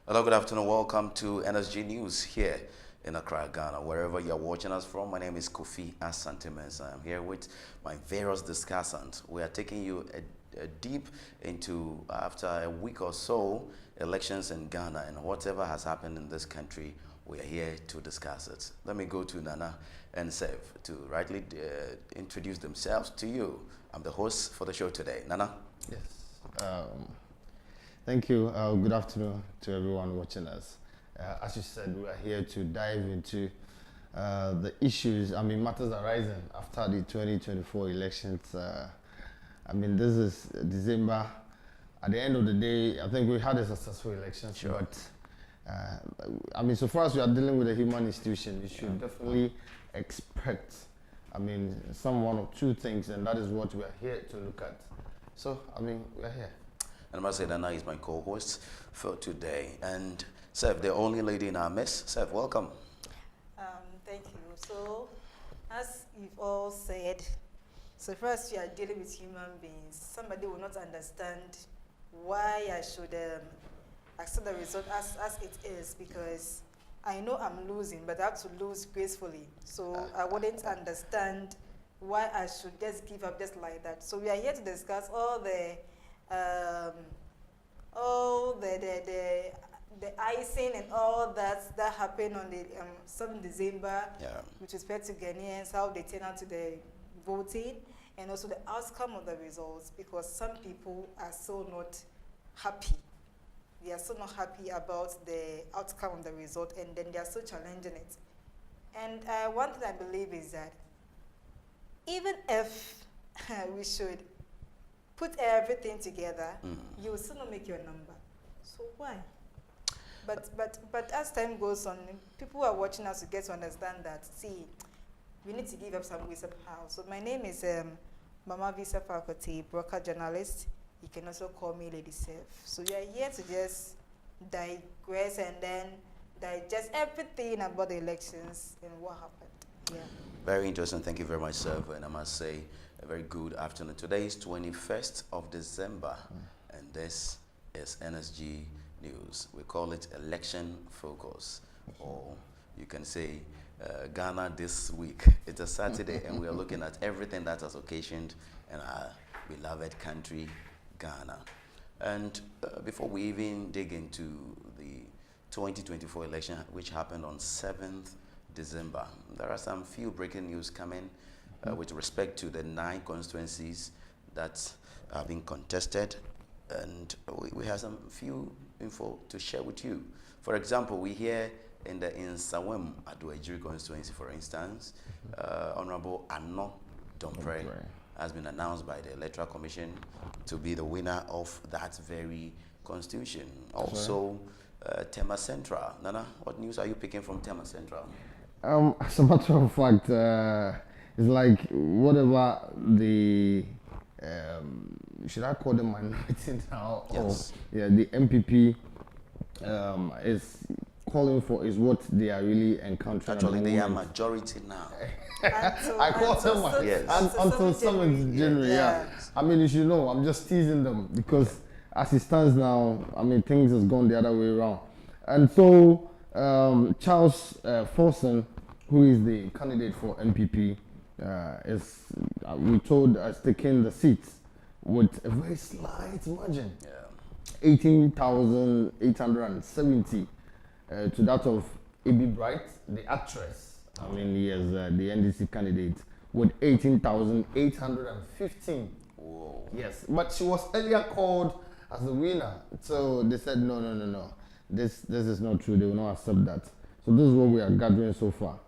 Hello, good afternoon. Welcome to NSG News here in Accra, Ghana. Wherever you're watching us from, my name is Kofi Asante. I'm here with my various discussants. We are taking you deep into, after a week or so, elections in Ghana and whatever has happened in this country. We are here to discuss it. Let me go to Nana and Sev to rightly introduce themselves to you. I'm the host for the show today. Nana? Yes. Thank you. Good afternoon to everyone watching us. As you said, we are here to dive into the issues, matters arising after the 2024 elections. This is December. At the end of the day, I think we had a successful election. Sure. But, so far as we are dealing with a human institution, you should definitely expect, some one or two things, and that is what we are here to look at. So, we are here. And I must say Nana is my co-host for today. And Sev, the only lady in our midst. Sev, welcome. Thank you. So, as you've all said, so first you are dealing with human beings. Somebody will not understand why I should accept the result as it is, because I know I'm losing, but I have to lose gracefully. So I wouldn't understand why I should just give up just like that. So we are here to discuss all the icing and all that happened on the 7th December with respect to Ghanaians, how they turn out to the voting, and also the outcome of the results, because some people are so not happy. They are so not happy about the outcome of the result, and then they are so challenging it. And one thing I believe is that even if we should put everything together, you will still not make your number. So why? But as time goes on, people who are watching us to get to understand that, see, we need to give up some ways of how. So my name is Mama Visa Faculty, broker journalist. You can also call me Lady Sev. So we are here to just digress and then digest everything about the elections and what happened. Yeah. Very interesting. Thank you very much, Sev. And I must say, a very good afternoon. Today is 21st of December, and this is NSG News. We call it Election Focus, or you can say Ghana this week. It's a Saturday, and we are looking at everything that has occasioned in our beloved country, Ghana. And before we even dig into the 2024 election, which happened on 7th December, there are some few breaking news coming with respect to the 9 constituencies that are being contested, and we have some few info to share with you. For example, we hear in Sawem Aduajiri constituency, for instance, Honorable Ano Dompre has been announced by the Electoral Commission to be the winner of that very constitution. Also, Tema Central. Nana, what news are you picking from Tema Central? As a matter of fact, it's like whatever the should I call them minority now? Yes. The MPP is calling for is what they are really encountering. Actually, they are majority now. I call them until 7th January. Yeah. You should know. I'm just teasing them because as it stands now, things has gone the other way around. And so Charles Forson, who is the candidate for MPP, is we told has taken the seat with a very slight margin, 18,870 to that of A.B. Bright, the actress. He is the NDC candidate with 18,815. Whoa. Yes, but she was earlier called as the winner, so they said no. This is not true. They will not accept that. So this is what we are gathering so far.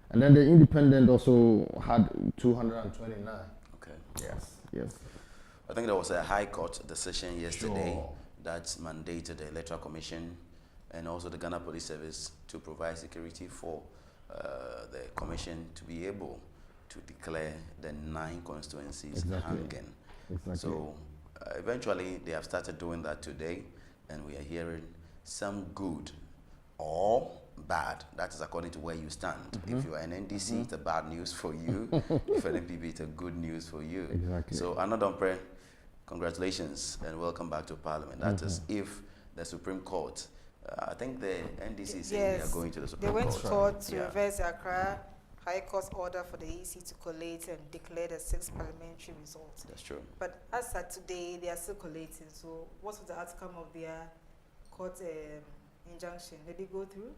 And then the independent also had 229. Okay. Yes. I think there was a High Court decision yesterday that mandated the Electoral Commission and also the Ghana Police Service to provide security for the Commission to be able to declare the 9 constituencies hanging. Exactly. So eventually they have started doing that today, and we are hearing some good or bad. That is according to where you stand. If you are an NDC, it's a bad news for you. If you're an NPP, it's a good news for you. Exactly. So, another prayer, congratulations and welcome back to Parliament. That is if the Supreme Court I think the NDC is saying they are going to the Supreme Court. They went to court to reverse the Accra High Court's order for the EC to collate and declare the 6th parliamentary results. That's true. But as of today, they are still collating. So what was the outcome of their court injunction? Did they go through?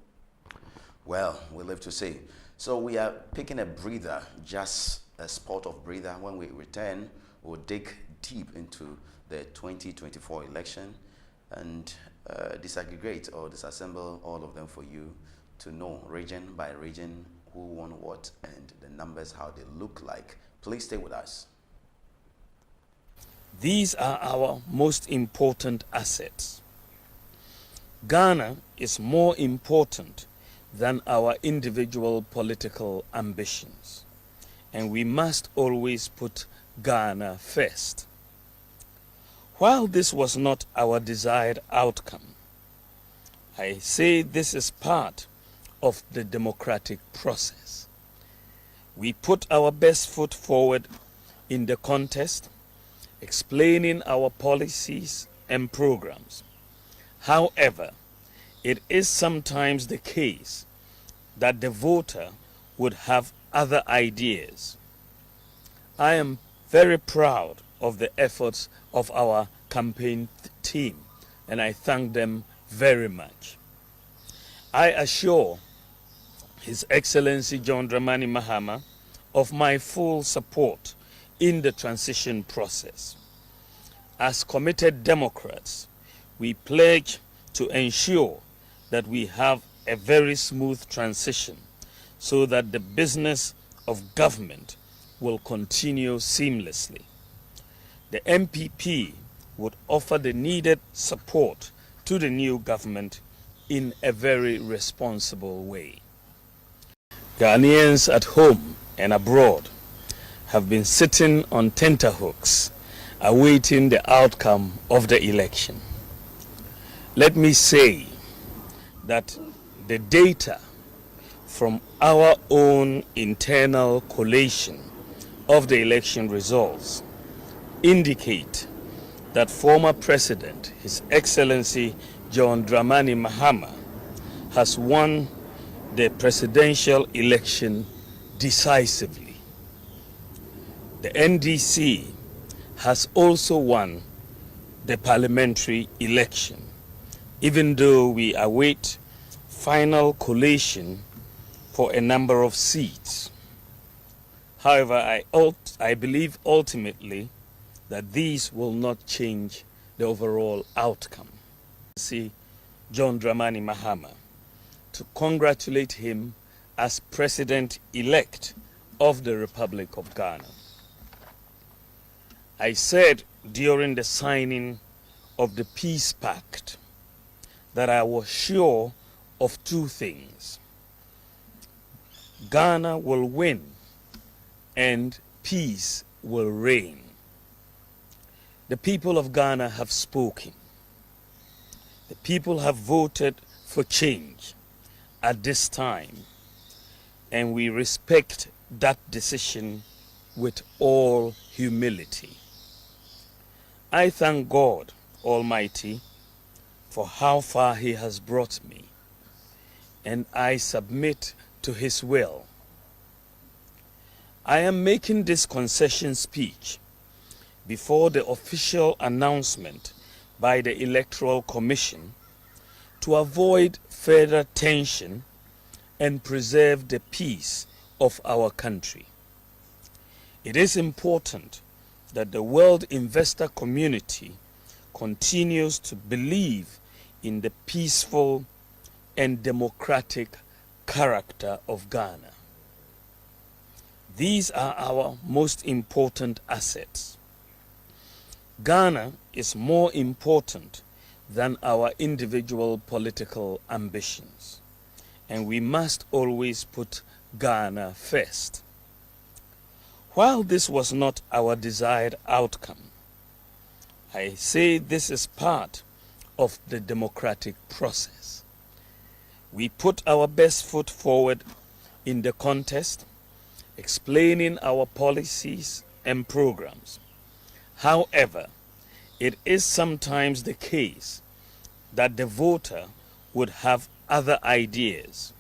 Well, we'll live to see. So we are picking a breather, just a spot of breather. When we return, we'll dig deep into the 2024 election and disaggregate or disassemble all of them for you to know region by region who won what and the numbers, how they look like. Please stay with us. These are our most important assets. Ghana is more important than our individual political ambitions, and we must always put Ghana first. While this was not our desired outcome, I say this is part of the democratic process. We put our best foot forward in the contest, explaining our policies and programs. However, it is sometimes the case that the voter would have other ideas. I am very proud of the efforts of our campaign team, and I thank them very much. I assure His Excellency John Dramani Mahama of my full support in the transition process. As committed Democrats, we pledge to ensure that we have a very smooth transition so that the business of government will continue seamlessly. The MPP would offer the needed support to the new government in a very responsible way. Ghanaians at home and abroad have been sitting on tenterhooks awaiting the outcome of the election. Let me say that the data from our own internal collation of the election results indicate that former President, His Excellency John Dramani Mahama, has won the presidential election decisively. The NDC has also won the parliamentary election, even though we await final collation for a number of seats. However, I believe ultimately that these will not change the overall outcome. See John Dramani Mahama to congratulate him as President-elect of the Republic of Ghana. I said during the signing of the Peace Pact that I was sure of two things. Ghana will win and peace will reign. The people of Ghana have spoken. The people have voted for change at this time, and we respect that decision with all humility. I thank God Almighty for how far He has brought me, and I submit to His will. I am making this concession speech before the official announcement by the Electoral Commission to avoid further tension and preserve the peace of our country. It is important that the world investor community continues to believe in the peaceful and democratic character of Ghana. These are our most important assets. Ghana is more important than our individual political ambitions, and we must always put Ghana first. While this was not our desired outcome, I say this is part of the democratic process. We put our best foot forward in the contest, explaining our policies and programs. However, it is sometimes the case that the voter would have other ideas.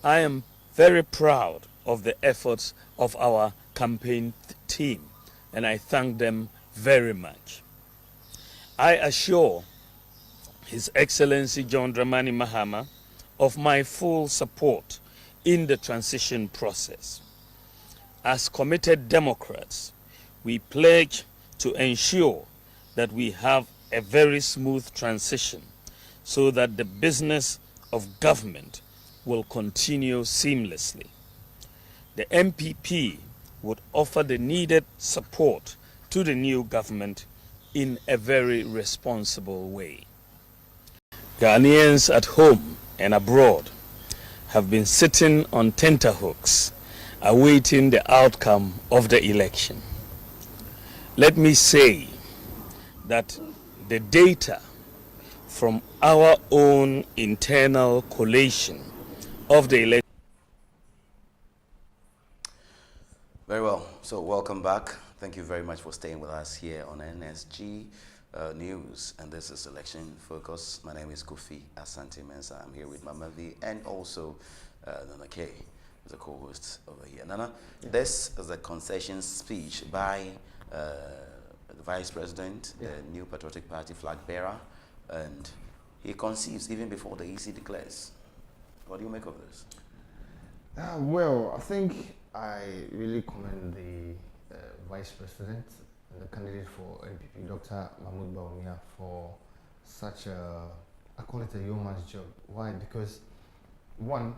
I am very proud of the efforts of our campaign team, and I thank them very much. I assure His Excellency John Dramani Mahama of my full support in the transition process. As committed Democrats, we pledge to ensure that we have a very smooth transition so that the business of government will continue seamlessly. The MPP would offer the needed support to the new government in a very responsible way. Ghanaians at home and abroad have been sitting on tenterhooks awaiting the outcome of the election. Let me say that the data from our own internal collation of the election. Very well. So welcome back. Thank you very much for staying with us here on NSG News. And this is Election Focus. My name is Kofi Asante Mensa. I'm here with Mama V and also Nana K, the co-host over here. Nana, this is a concession speech by the Vice President, the new Patriotic Party flag bearer, and he conceives even before the EC declares. What do you make of this? Well, I think I really commend the Vice President and the candidate for NPP, Dr. Mahmoud Bawumia, for such a, I call it a yeoman's job. Why? Because, one,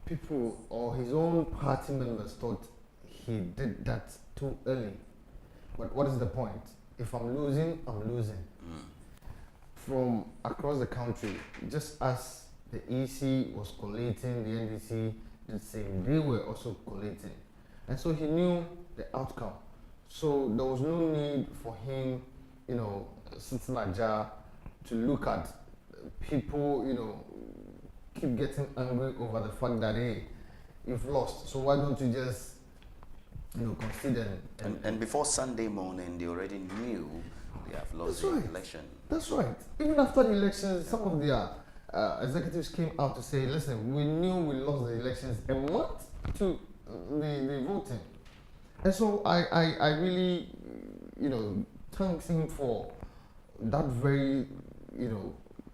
people or his own party members thought he did that too early. But what is the point? If I'm losing, I'm losing. From across the country, just as the EC was collating, the NDC did the same, they were also collating. And so he knew the outcome. So there was no need for him, sitting at jar to look at people, keep getting angry over the fact that, hey, you've lost. So why don't you just, consider it? And before Sunday morning, they already knew they have lost the election. That's right. Even after the elections, some of their executives came out to say, listen, we knew we lost the elections a month to the voting. And so I really, thank him for that very,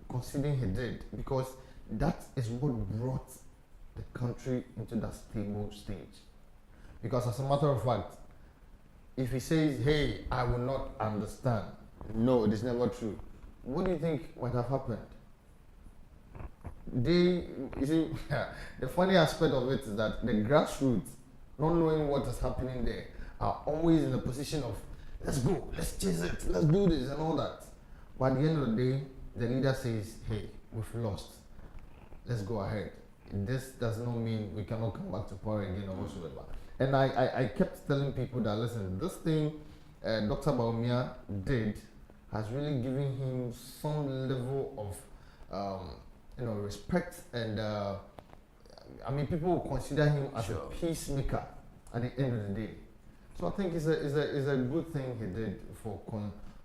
considering he did, because that is what brought the country into that stable stage. Because as a matter of fact, if he says, hey, I will not understand, no, it is never true, what do you think might have happened? You see, the funny aspect of it is that the grassroots, not knowing what is happening there, are always in a position of, let's go, let's chase it, let's do this and all that. But at the end of the day, the leader says, hey, we've lost, let's go ahead. This does not mean we cannot come back to power again or whatsoever. And I kept telling people that, listen, this thing Dr. Bawumia did has really given him some level of respect, and people will consider him as a peacemaker at the end of the day. So I think it's a good thing he did for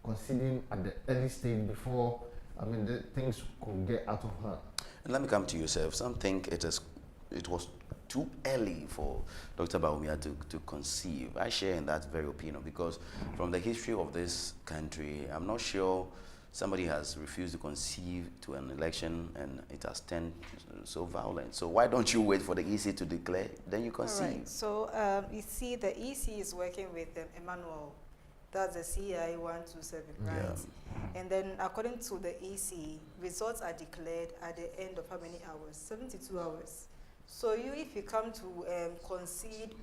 conceding at the early stage before the things could get out of hand. And let me come to yourself. Some think it was too early for Dr. Bawumia to conceive. I share in that very opinion, because from the history of this country, I'm not sure somebody has refused to conceive to an election and it has turned so violent. So why don't you wait for the EC to declare, then you conceive? All right. So you see, the EC is working with Emmanuel. That's the CI 127, right? Yeah. And then according to the EC, results are declared at the end of how many hours? 72 hours. So if you come to concede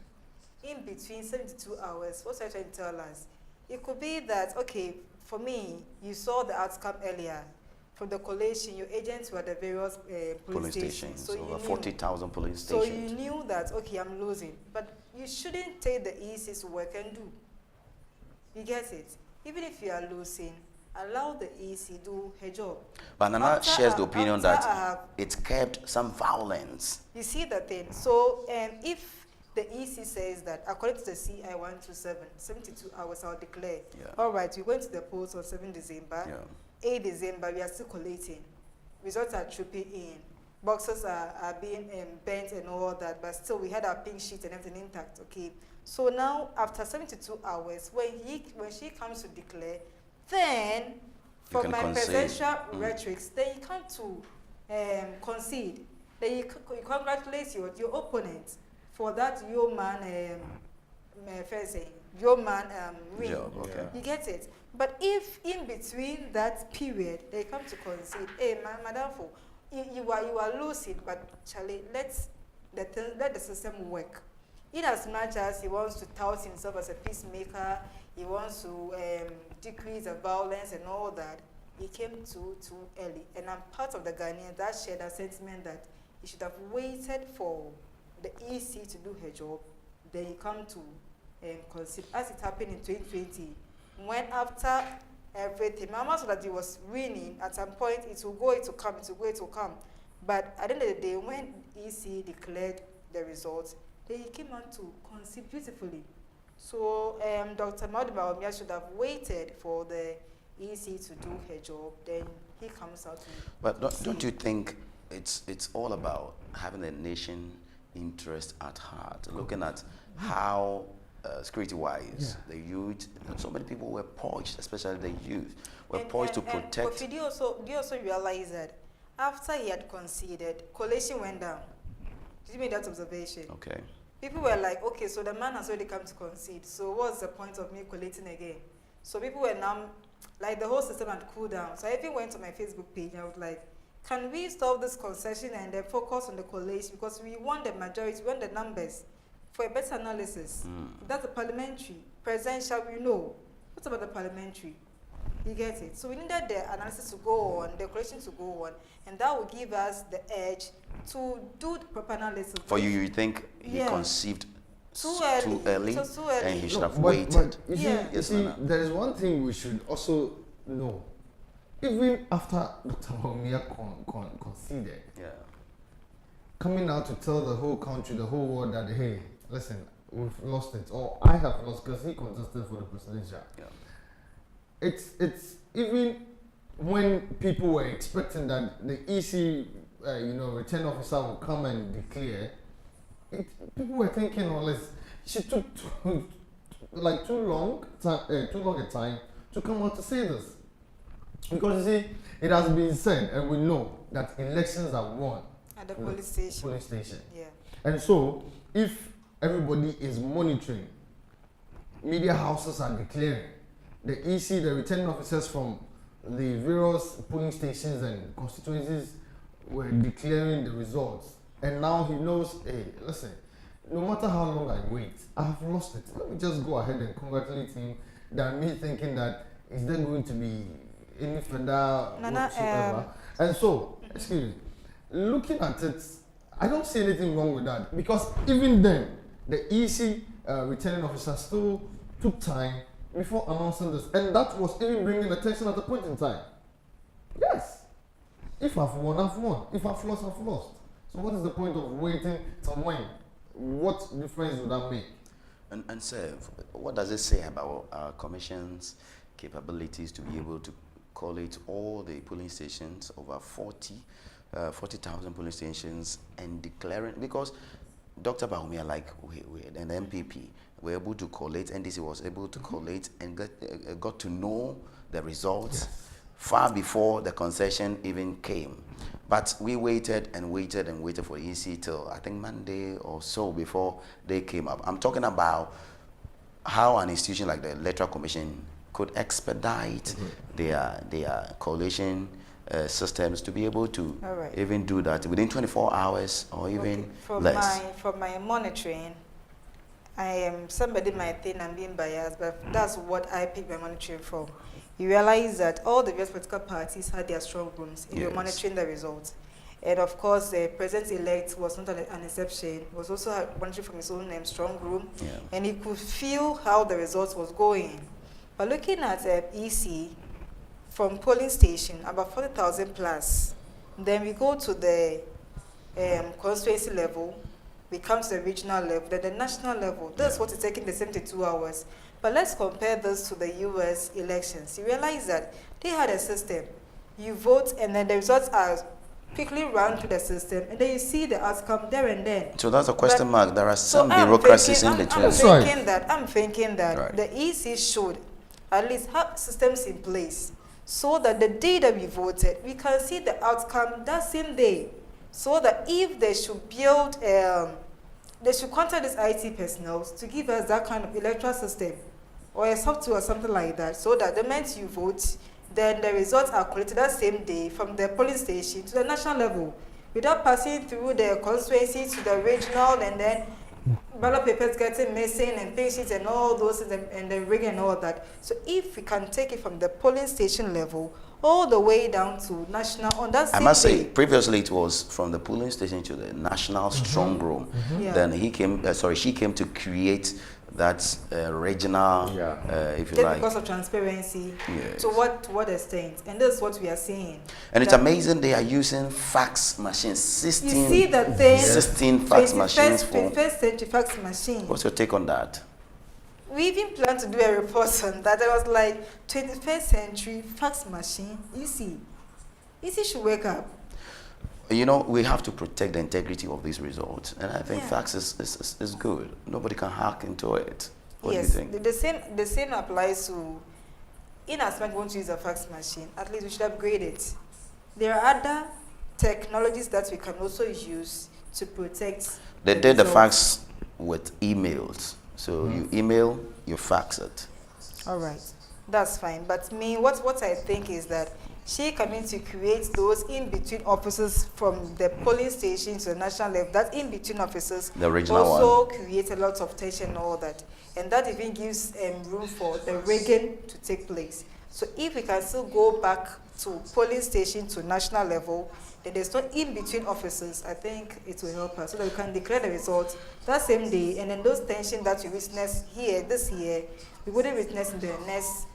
in between 72 hours, what's that trying to tell us? It could be that, okay, for me, you saw the outcome earlier. For the collation, your agents were at the various police stations. So over 40,000 police stations. So you knew that, okay, I'm losing. But you shouldn't take the EC's work and do. You get it? Even if you are losing, allow the EC do her job. But Nana shares the opinion that it kept some violence. You see the thing. So if the EC says that, according to the CI 127, 72 hours are declared. Yeah. All right, we're going to the polls on 7 December. Yeah. 8 December, we are still collating. results are trooping in. Boxes are being bent and all that, but still we had our pink sheet and everything intact, okay? So now, after 72 hours, when she comes to declare, then, from my presidential rhetorics, then you come to concede. Then you congratulate your opponent for that yeoman win. Okay. You get it? But if in between that period they come to concede, hey, Madam, you are losing, but Charlie, let the system work. In as much as he wants to tout himself as a peacemaker, he wants to decrease the violence and all that, he came too early. And I'm part of the Ghanaians that share that sentiment that he should have waited for the EC to do her job, then he come to consider, as it happened in 2020, when after everything, Mama saw that he was winning, at some point it will come. But at the end of the day, when EC declared the results, then he came on to concede beautifully. So Dr. Maudima Omia should have waited for the EC to do her job, then he comes out to But don't you think it's all about having a nation interest at heart, looking at how security-wise, the youth, so many people were poised, especially the youth, were poised to protect. Kofi, do you also realize that after he had conceded, collation went down? Did you make that observation? Okay. People were like, okay, so the man has already come to concede, so what's the point of me collating again? So people were now, like the whole system had cooled down. So I even went to my Facebook page and I was like, can we stop this concession and then focus on the collation? Because we want the majority, we want the numbers for a better analysis. That's the parliamentary. Presidential, we know. What about the parliamentary? You get it? So we needed the analysis to go on, the collation to go on, and that will give us the edge to do the proper analysis. For you think he conceived too early, and he should have waited? But you see, there is one thing we should also know. Even after Dr. Omia conceded, coming out to tell the whole country, the whole world that, hey, listen, we've lost it, or I have lost, because he contested for the presidential. It's even when people were expecting that the EC, return officer will come and declare, people were thinking, oh, she took too long a time to come out to say this. Because you see, it has been said, and we know that elections are won at the police station. Yeah. And so, if everybody is monitoring, media houses are declaring, the EC, the returning officers from the various polling stations and constituencies were declaring the results. And now he knows, hey, listen, no matter how long I wait, I have lost it. Let me just go ahead and congratulate him than me thinking that is there going to be any further whatsoever. And so, excuse me, looking at it, I don't see anything wrong with that, because even then, the EC returning officer still took time before announcing this, and that was even bringing attention at the point in time. Yes, if I've won, I've won. If I've lost, I've lost. So what is the point of waiting till when? What difference would that make? And sir, what does it say about our commission's capabilities to be able to collate all the polling stations, over 40,000 polling stations, and declaring, because Dr. Bahumia, like an MPP, were able to collate, NDC was able to collate and got to know the results far before the concession even came. But we waited and waited and waited for EC till I think Monday or so before they came up. I'm talking about how an institution like the Electoral Commission could expedite their collation systems to be able to even do that within 24 hours or even less. From my monitoring, I am, somebody might think I'm being biased, but that's what I pick my monitoring from. You realize that all the various political parties had their strong rooms in monitoring the results. And of course, the president-elect was not an exception. He was also monitoring from his own strong room. And he could feel how the results was going. But looking at EC, from polling station, about 40,000 plus, then we go to the constituency level, we come to the regional level, then the national level. That's what is taking the 72 hours. But let's compare this to the US elections. You realize that they had a system. you vote, and then the results are quickly run through the system, and then you see the outcome there and then. So that's a question mark. There are some so bureaucracies in between. I'm thinking that right. the EC should at least have systems in place so that the day that we voted, we can see the outcome that same day. So that if they should build, they should contact these IT personnel to give us that kind of electoral system or a software or something like that, so that the moment you vote, then the results are collected that same day from the polling station to the national level, without passing through the constituency to the regional, and then ballot papers getting missing and pink sheets and all those and the rig and all that. So if we can take it from the polling station level all the way down to national on that same I must say, day. previously it was from the polling station to the national strong room. Yeah. Then she came to create that regional, if you Just like. because of transparency. Yes. To what extent? And this is what we are seeing. And it's amazing they are using fax machines, 16, you see the thing, 16 fax machines for. 21st century fax machine. What's your take on that? We even planned to do a report on that. I was like, 21st century fax machine. Easy should wake up. You know, we have to protect the integrity of these results. And I think fax is good. Nobody can hack into it. What do you think? The same applies to, in as much we want to use a fax machine, at least we should upgrade it. There are other technologies that we can also use to protect. They did the fax with emails. So you email, you fax it. All right, that's fine. But me, what I think is that she coming to create those in-between offices from the polling station to the national level, that in-between offices the original also one. create a lot of tension and all that. And that even gives room for the rigging to take place. So if we can still go back to polling station to national level, then there's no in-between offices, I think it will help us so that we can declare the results that same day. And then those tensions that we witness here, this year, we wouldn't witness in the next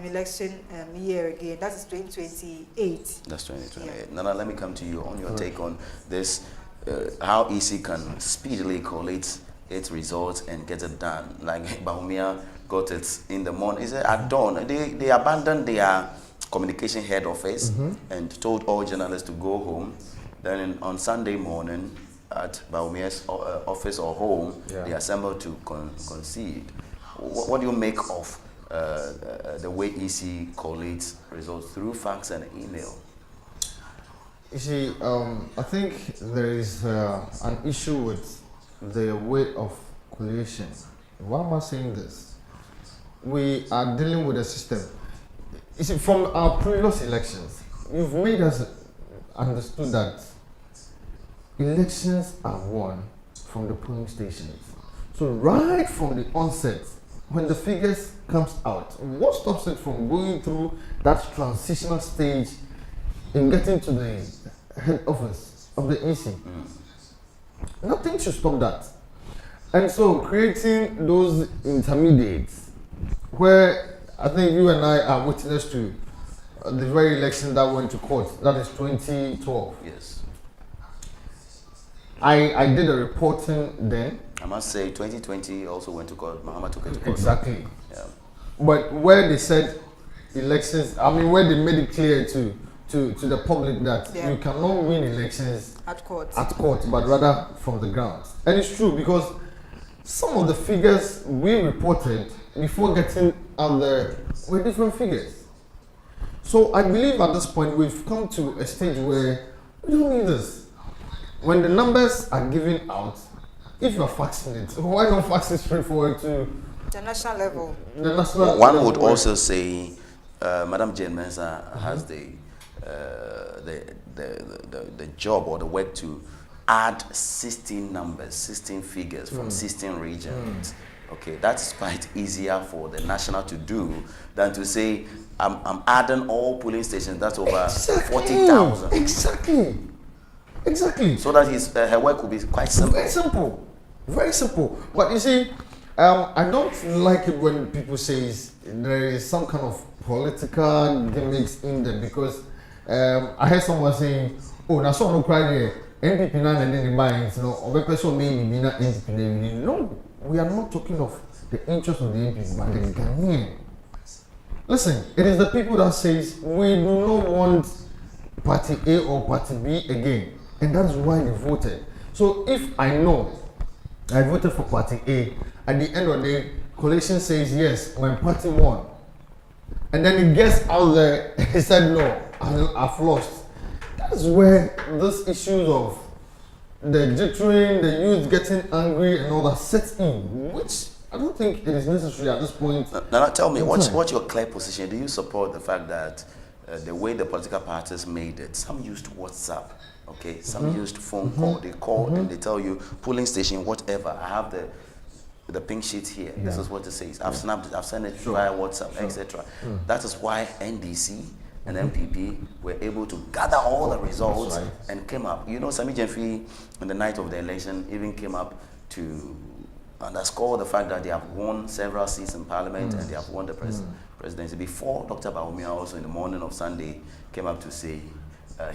election year again. That is 2028. That's 2028. Yeah. Nana, let me come to you on your take on this, how EC can speedily collate its results and get it done. Like Baumia got it in the morning. He said at dawn, they abandoned their communication head office and told all journalists to go home. Then on Sunday morning at Baumia's office or home, they assembled to concede. What do you make of the way EC collates results through fax and email? You see, I think there is an issue with the way of collation. Why am I saying this? We are dealing with a system. You see, from our previous elections, you've made us understood that elections are won from the polling stations. So right from the onset, when the figures comes out, what stops it from going through that transitional stage in getting to the head office of the EC? Nothing should stop that. And so creating those intermediates where I think you and I are witness to the very election that went to court, that is 2012. Yes. I did a reporting then. I must say 2020 also went to court. Mahama took it to court. Exactly. Yeah. But where they said elections, I mean where they made it clear to the public that you cannot win elections at court, but rather from the ground. And it's true because some of the figures we reported before getting out there were different figures. So I believe at this point we've come to a stage where we don't need this. When the numbers are given out, if you're faxing it, why not fax it straightforward to the national level? The national One would also say Madam Jane Mensah has the job or the work to add 16 numbers, 16 figures from 16 regions. Okay, that's quite easier for the national to do than to say, I'm adding all polling stations, that's over 40,000. Exactly. So that her work will be quite simple. Very simple. But you see, I don't like it when people say there is some kind of political gimmicks in there because I heard someone saying, oh, that's all no cry there. NPP now and then the minds, no, or person may be not NPP. No, we are not talking of the interest of the NPP, but the Ghanaian. Listen, it is the people that says we do not want party A or party B again, and that's why they voted. So if I know I voted for party A, at the end of the day, coalition says yes when party won, and then it gets out there, he said no, I've lost. That's where those issues of the jittering, the youth getting angry and all that sets in, which I don't think it is necessary at this point. Now tell me, what's your clear position? Do you support the fact that the way the political parties made it, some used WhatsApp, okay, some used phone call, they call and they tell you, polling station, whatever, I have the pink sheet here, this is what it says, I've snapped it, I've sent it via WhatsApp, etc. That is why NDC and MPP were able to gather all the results and came up. You know, Sami Jemfi, on the night of the election, even came up to underscore the fact that they have won several seats in Parliament and they have won the presidency. Before Dr. Bawumia also in the morning of Sunday came up to say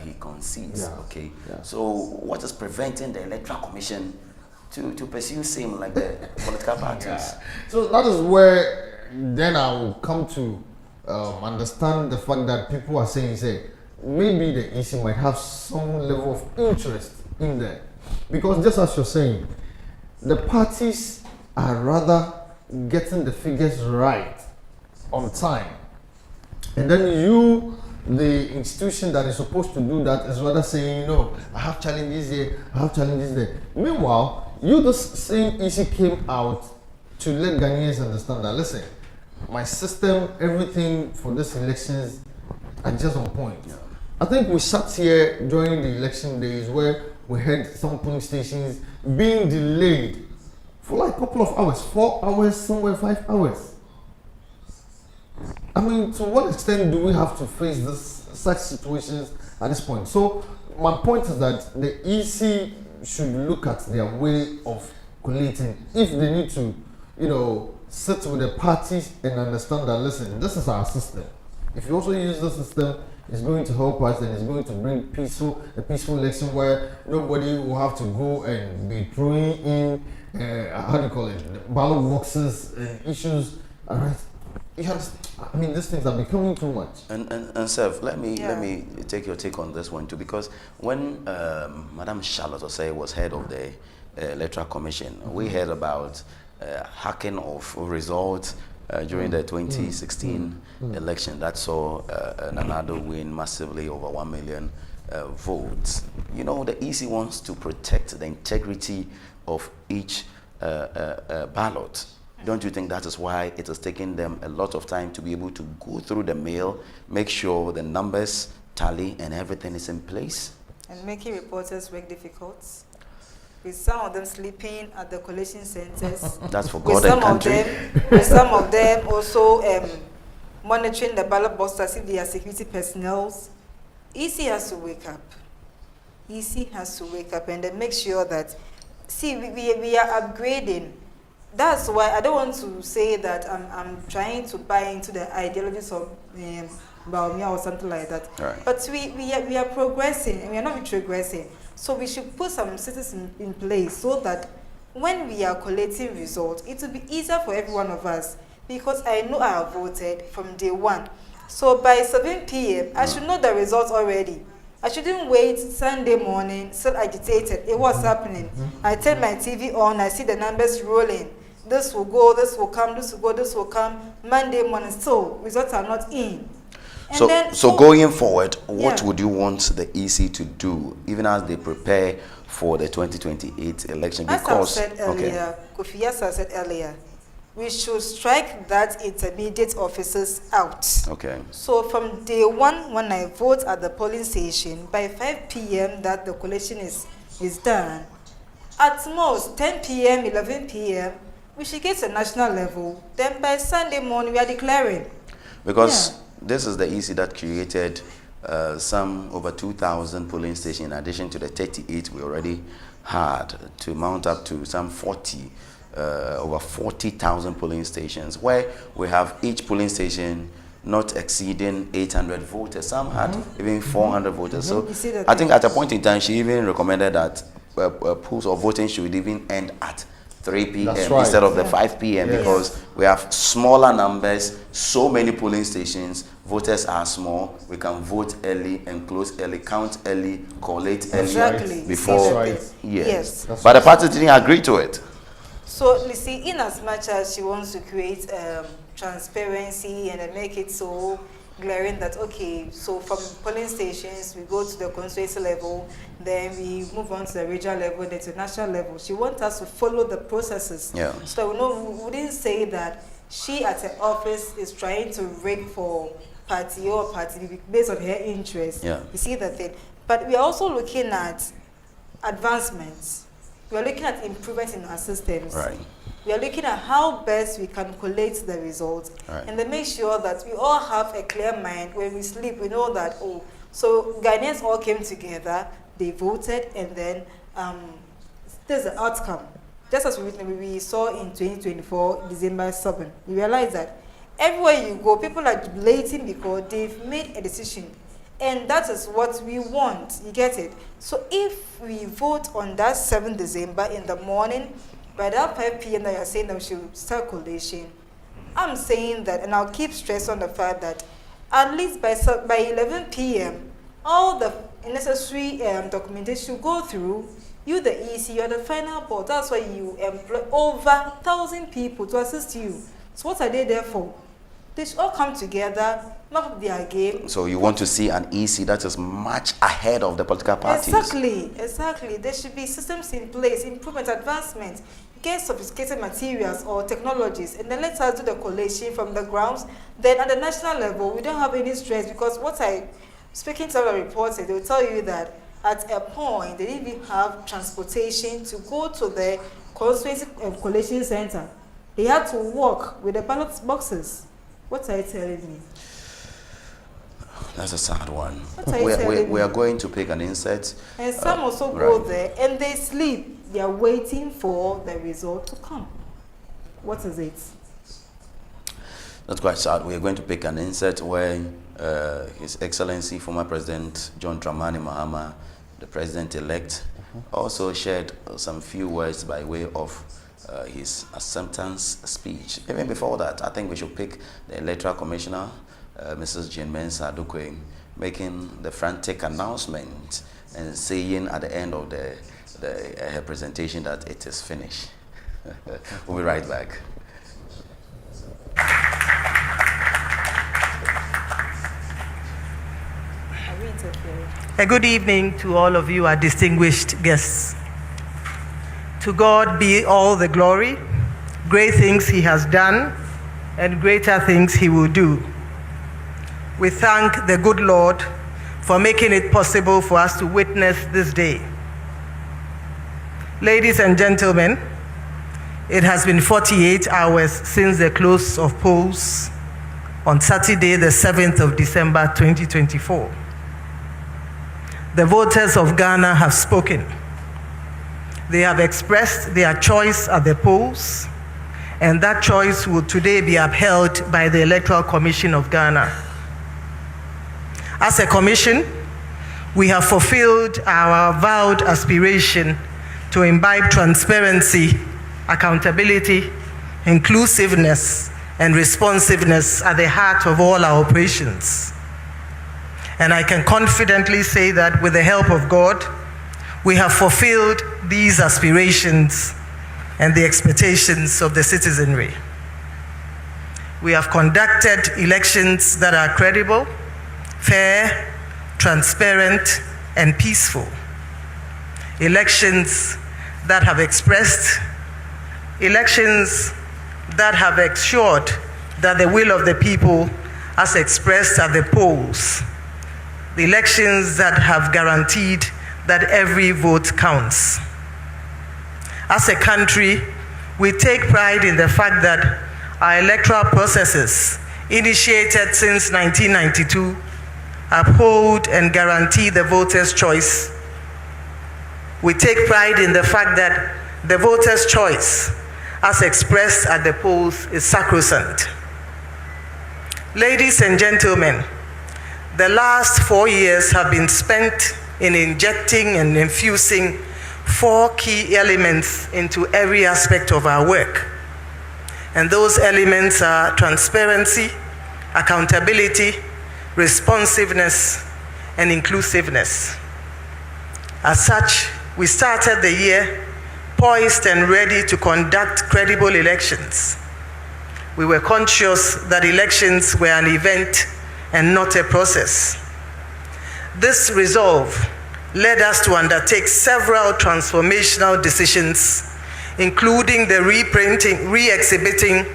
he concedes. Okay. So what is preventing the Electoral Commission to pursue same like the political parties? So that is where then I will come to understand the fact that people are saying, maybe the EC might have some level of interest in there. Because just as you're saying, the parties are rather getting the figures right on time. And then you, the institution that is supposed to do that, is rather saying, no, I have challenges here, I have challenges there. Meanwhile, you, the same EC came out to let Ghanaians understand that, listen, my system, everything for these elections are just on point. I think we sat here during the election days where we had some polling stations being delayed for like a couple of hours, 4 hours, somewhere 5 hours. I mean, to what extent do we have to face such situations at this point? So my point is that the EC should look at their way of collating. If they need to, sit with the parties and understand that, listen, this is our system. If you also use the system, it's going to help us and it's going to bring a peaceful election where nobody will have to go and be throwing in, ballot boxes and issues. All right. I mean, these things are becoming too much. And Seth, let me take your take on this one too, because when Madam Charlotte Osei was head of the Electoral Commission, we heard about hacking of results during the 2016 election that saw Nanado win massively over 1 million votes. You know, the EC wants to protect the integrity of each ballot. Don't you think that is why it has taken them a lot of time to be able to go through the mail, make sure the numbers tally and everything is in place? And making reporters work difficult. With some of them sleeping at the collation centers. That's for God and country. With some of them also monitoring the ballot boxes as if they are security personnel. EC has to wake up. EC has to wake up and then make sure that, see, we are upgrading. That's why I don't want to say that I'm trying to buy into the ideologies of Bawumia or something like that. Right. But we are progressing and we are not retrogressing. So we should put some systems in place so that when we are collating results, it will be easier for every one of us. Because I know I have voted from day one. So by 7 p.m., I should know the results already. I shouldn't wait Sunday morning, still agitated. It was happening. I turn my TV on, I see the numbers rolling. This will go, this will come, this will go, this will come. Monday morning, still, results are not in. So going forward, what would you want the EC to do, even as they prepare for the 2028 election? Because, as I said earlier, Kofi, as I said earlier, we should strike that intermediate officers out. Okay. So from day one, when I vote at the polling station, by 5 p.m. that the collation is done, at most 10 p.m., 11 p.m., we should get to national level. Then by Sunday morning, we are declaring. Because this is the EC that created some over 2,000 polling stations in addition to the 38 we already had, to mount up to some 40, over 40,000 polling stations, where we have each polling station not exceeding 800 voters. Some had even 400 voters. So I think at a point in time, she even recommended that polls or voting should even end at 3 p.m. Right. instead of the 5 p.m. Yes. because we have smaller numbers, so many polling stations, voters are small, we can vote early and close early, count early, collate early Exactly. before. Right. Yes. That's But the party didn't agree to it. So, you see, in as much as she wants to create transparency and make it so glaring that, okay, so from polling stations, we go to the constituency level, then we move on to the regional level, then to the national level. She wants us to follow the processes. Yeah. So we wouldn't say that she at her office is trying to rig for party or party B based on her interests. Yeah. You see that thing. But we are also looking at advancements. We are looking at improvements in our systems. Right. We are looking at how best we can collate the results, right. and then make sure that we all have a clear mind. When we sleep, we know that, oh, so Ghanaians all came together, they voted, and then there's the outcome. Just as we saw in 2024, December 7, we realized that everywhere you go, people are jubilating because they've made a decision. And that is what we want, you get it? So if we vote on that 7th December in the morning, by that 5 p.m. that you're saying that we should start collation, I'm saying that, and I'll keep stress on the fact that at least by 11 p.m., all the necessary documentation should go through. You, the EC, you're the final board. That's why you employ over 1,000 people to assist you. So what are they there for? They should all come together, map up their game. So you want to see an EC that is much ahead of the political parties? Exactly, exactly. There should be systems in place, improvement, advancement, get sophisticated materials or technologies, and then let us do the collation from the grounds. Then at the national level, we don't have any stress because speaking to other reporters, they will tell you that at a point, they didn't even have transportation to go to the constituency collation center. They had to walk with the ballot boxes. What are you telling me? That's a sad one. We are going to pick an insert. And some also go there and they sleep. They are waiting for the result to come. What is it? That's quite sad. We are going to pick an insert where His Excellency, former President John Dramani Mahama, the President-elect, also shared some few words by way of his acceptance speech. Even before that, I think we should pick the Electoral Commissioner, Mrs. Jane Mensah Adokwe, making the frantic announcement and saying at the end of her presentation that it is finished. We'll be right back. A good evening to all of you, our distinguished guests. To God be all the glory, great things he has done, and greater things he will do. We thank the good Lord for making it possible for us to witness this day. Ladies and gentlemen, it has been 48 hours since the close of polls on Saturday, the 7th of December, 2024. The voters of Ghana have spoken. They have expressed their choice at the polls, and that choice will today be upheld by the Electoral Commission of Ghana. As a commission, we have fulfilled our vowed aspiration to imbibe transparency, accountability, inclusiveness, and responsiveness at the heart of all our operations. And I can confidently say that with the help of God, we have fulfilled these aspirations and the expectations of the citizenry. We have conducted elections that are credible, fair, transparent, and peaceful. Elections that have ensured that the will of the people as expressed at the polls. The elections that have guaranteed that every vote counts. As a country, we take pride in the fact that our electoral processes, initiated since 1992, uphold and guarantee the voter's choice. We take pride in the fact that the voter's choice, as expressed at the polls, is sacrosanct. Ladies and gentlemen, the last 4 years have been spent in injecting and infusing 4 key elements into every aspect of our work. And those elements are transparency, accountability, responsiveness, and inclusiveness. As such, we started the year poised and ready to conduct credible elections. We were conscious that elections were an event and not a process. This resolve led us to undertake several transformational decisions, including the reprinting, re-exhibiting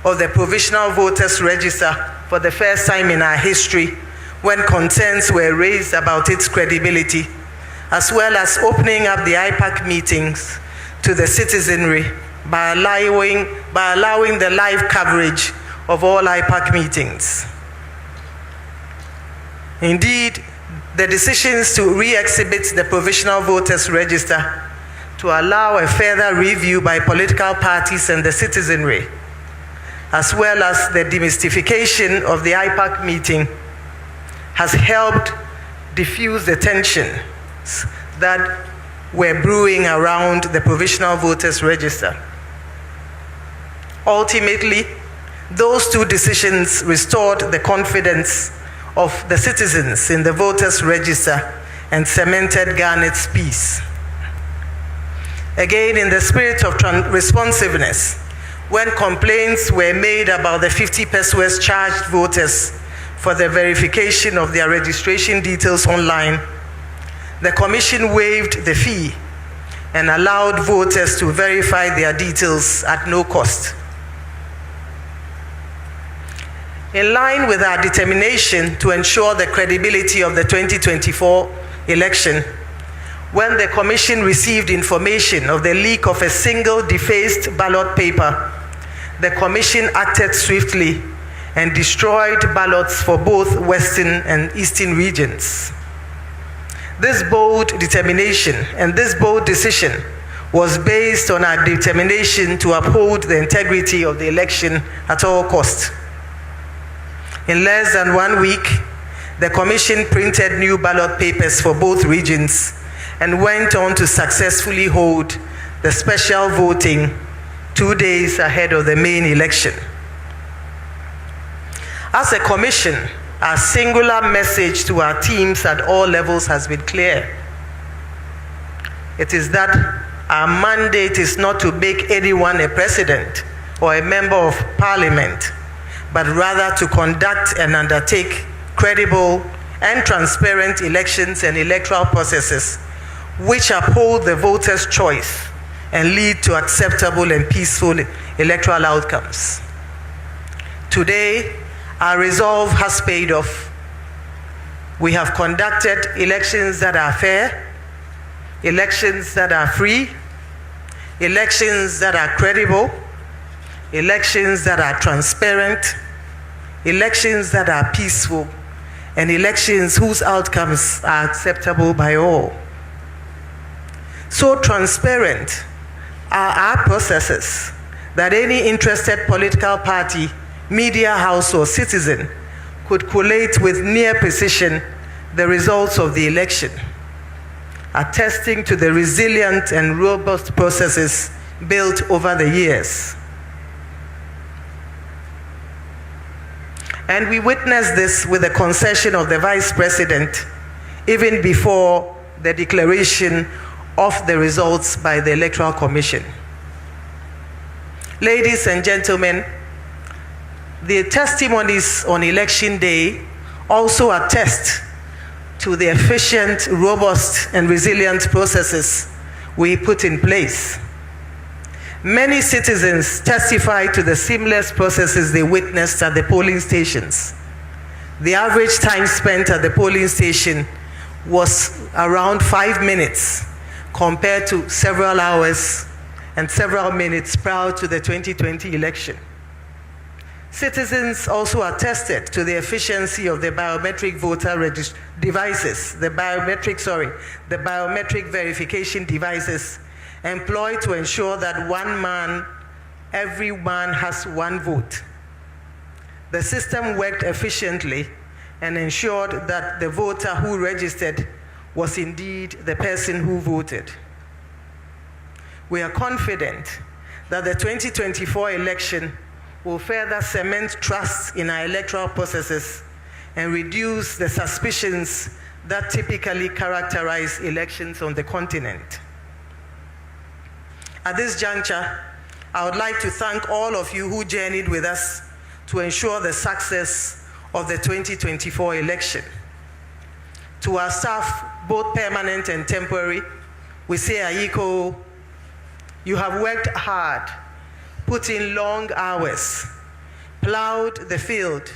of the Provisional Voters Register for the first time in our history, when concerns were raised about its credibility, as well as opening up the IPAC meetings to the citizenry by allowing the live coverage of all IPAC meetings. Indeed, the decisions to re-exhibit the Provisional Voters Register to allow a further review by political parties and the citizenry, as well as the demystification of the IPAC meeting, has helped diffuse the tensions that were brewing around the Provisional Voters Register. Ultimately, those 2 decisions restored the confidence of the citizens in the Voters Register and cemented Ghana's peace. Again, in the spirit of responsiveness, when complaints were made about the 50 persons charged voters for the verification of their registration details online, the Commission waived the fee and allowed voters to verify their details at no cost. In line with our determination to ensure the credibility of the 2024 election, when the Commission received information of the leak of a single defaced ballot paper, the Commission acted swiftly and destroyed ballots for both Western and Eastern regions. This bold determination and this bold decision was based on our determination to uphold the integrity of the election at all costs. In less than 1 week, the Commission printed new ballot papers for both regions and went on to successfully hold the special voting 2 days ahead of the main election. As a Commission, our singular message to our teams at all levels has been clear. It is that our mandate is not to make anyone a president or a member of parliament, but rather to conduct and undertake credible and transparent elections and electoral processes which uphold the voters' choice and lead to acceptable and peaceful electoral outcomes. Today, our resolve has paid off. We have conducted elections that are fair, elections that are free, elections that are credible, elections that are transparent, elections that are peaceful, and elections whose outcomes are acceptable by all. So transparent are our processes that any interested political party, media house, or citizen could collate with near precision the results of the election, attesting to the resilient and robust processes built over the years. And we witnessed this with the concession of the Vice President, even before the declaration of the results by the Electoral Commission. Ladies and gentlemen, the testimonies on election day also attest to the efficient, robust, and resilient processes we put in place. Many citizens testified to the seamless processes they witnessed at the polling stations. The average time spent at the polling station was around 5 minutes compared to several hours and several minutes prior to the 2020 election. Citizens also attested to the efficiency of the biometric voter devices, the biometric verification devices employed to ensure that every man has one vote. The system worked efficiently and ensured that the voter who registered was indeed the person who voted. We are confident that the 2024 election will further cement trust in our electoral processes and reduce the suspicions that typically characterize elections on the continent. At this juncture, I would like to thank all of you who journeyed with us to ensure the success of the 2024 election. To our staff, both permanent and temporary, we say, Ayiko, you have worked hard, put in long hours, plowed the field,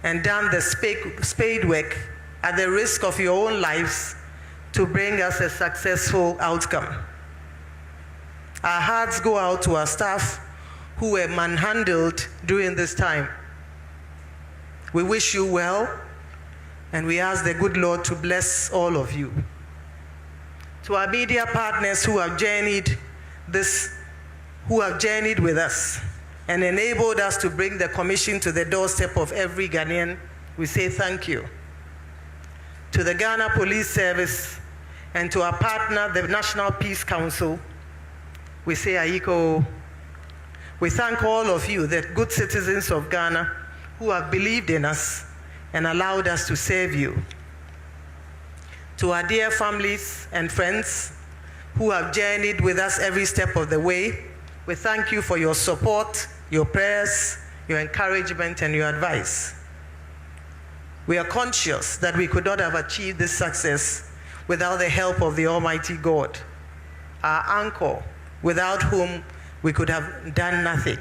and done the spade work at the risk of your own lives to bring us a successful outcome. Our hearts go out to our staff who were manhandled during this time. We wish you well, and we ask the good Lord to bless all of you. To our media partners who have journeyed with us and enabled us to bring the commission to the doorstep of every Ghanaian, we say thank you. To the Ghana Police Service and to our partner, the National Peace Council, we say Ayiko. We thank all of you, the good citizens of Ghana, who have believed in us and allowed us to serve you. To our dear families and friends who have journeyed with us every step of the way, we thank you for your support, your prayers, your encouragement, and your advice. We are conscious that we could not have achieved this success without the help of the Almighty God, our anchor, without whom we could have done nothing.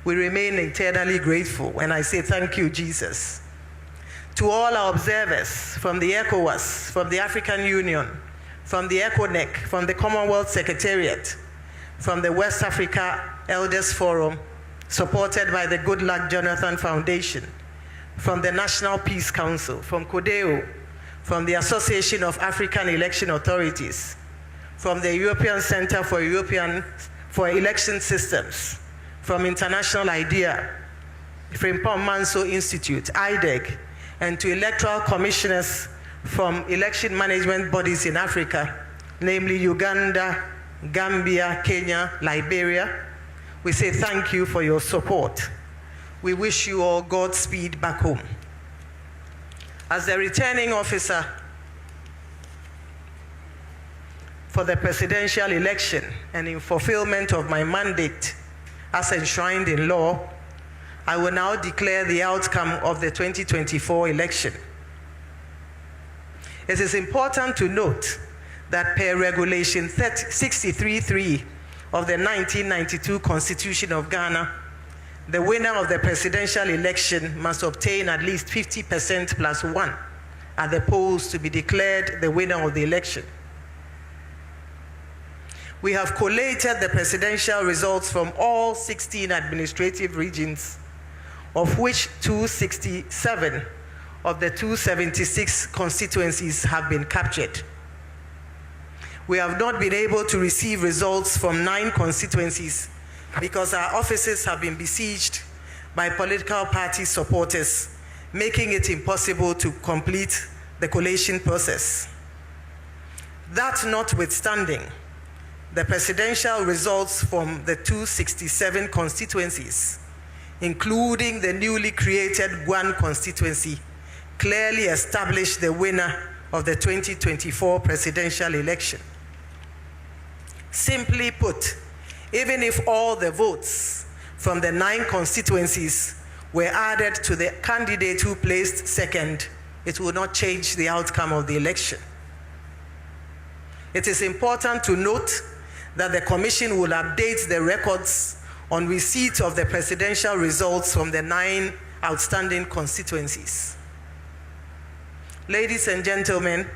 We remain eternally grateful, and I say thank you, Jesus. To all our observers from the ECOWAS, from the African Union, from the ECONEC, from the Commonwealth Secretariat, from the West Africa Elders Forum, supported by the Good Luck Jonathan Foundation, from the National Peace Council, from CODEO, from the Association of African Election Authorities, from the European Center for Election Systems, from International IDEA, Frimpong Manso Institute, IDEG, and to electoral commissioners from election management bodies in Africa, namely Uganda, Gambia, Kenya, Liberia, we say thank you for your support. We wish you all Godspeed back home. As the returning officer for the presidential election and in fulfillment of my mandate as enshrined in law, I will now declare the outcome of the 2024 election. It is important to note that per Regulation 63.3 of the 1992 Constitution of Ghana, the winner of the presidential election must obtain at least 50% plus 1 at the polls to be declared the winner of the election. We have collated the presidential results from all 16 administrative regions, of which 267 of the 276 constituencies have been captured. We have not been able to receive results from 9 constituencies because our offices have been besieged by political party supporters, making it impossible to complete the collation process. That notwithstanding, the presidential results from the 267 constituencies, including the newly created Guan constituency, clearly established the winner of the 2024 presidential election. Simply put, even if all the votes from the 9 constituencies were added to the candidate who placed second, it will not change the outcome of the election. It is important to note that the Commission will update the records on receipt of the presidential results from the 9 outstanding constituencies. Ladies and gentlemen,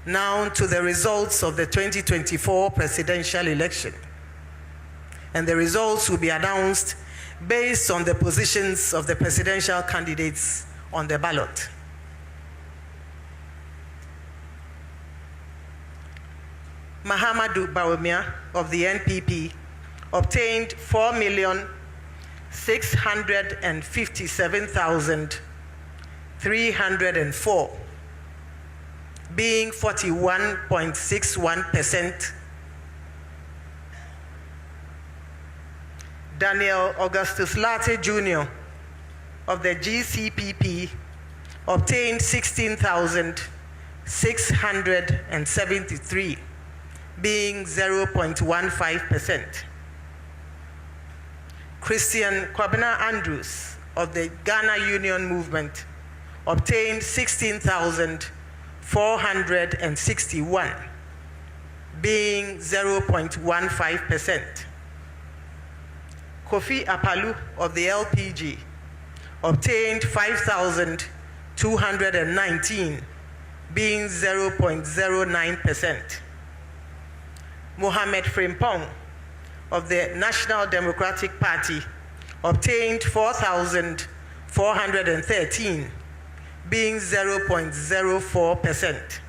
now to the results of the 2024 presidential election. And the results will be announced based on the positions of the presidential candidates on the ballot. Mahamadou Bawumia of the NPP obtained 4,657,304, being 41.61%. Daniel Augustus Latte Jr. of the GCPP obtained 16,673, being 0.15%. Christian Kwabena Andrews of the Ghana Union Movement obtained 16,461, being 0.15%. Kofi Apalu of the LPG obtained 5,219, being 0.09%. Mohamed Frimpong of the National Democratic Party obtained 4,413, being 0.04%.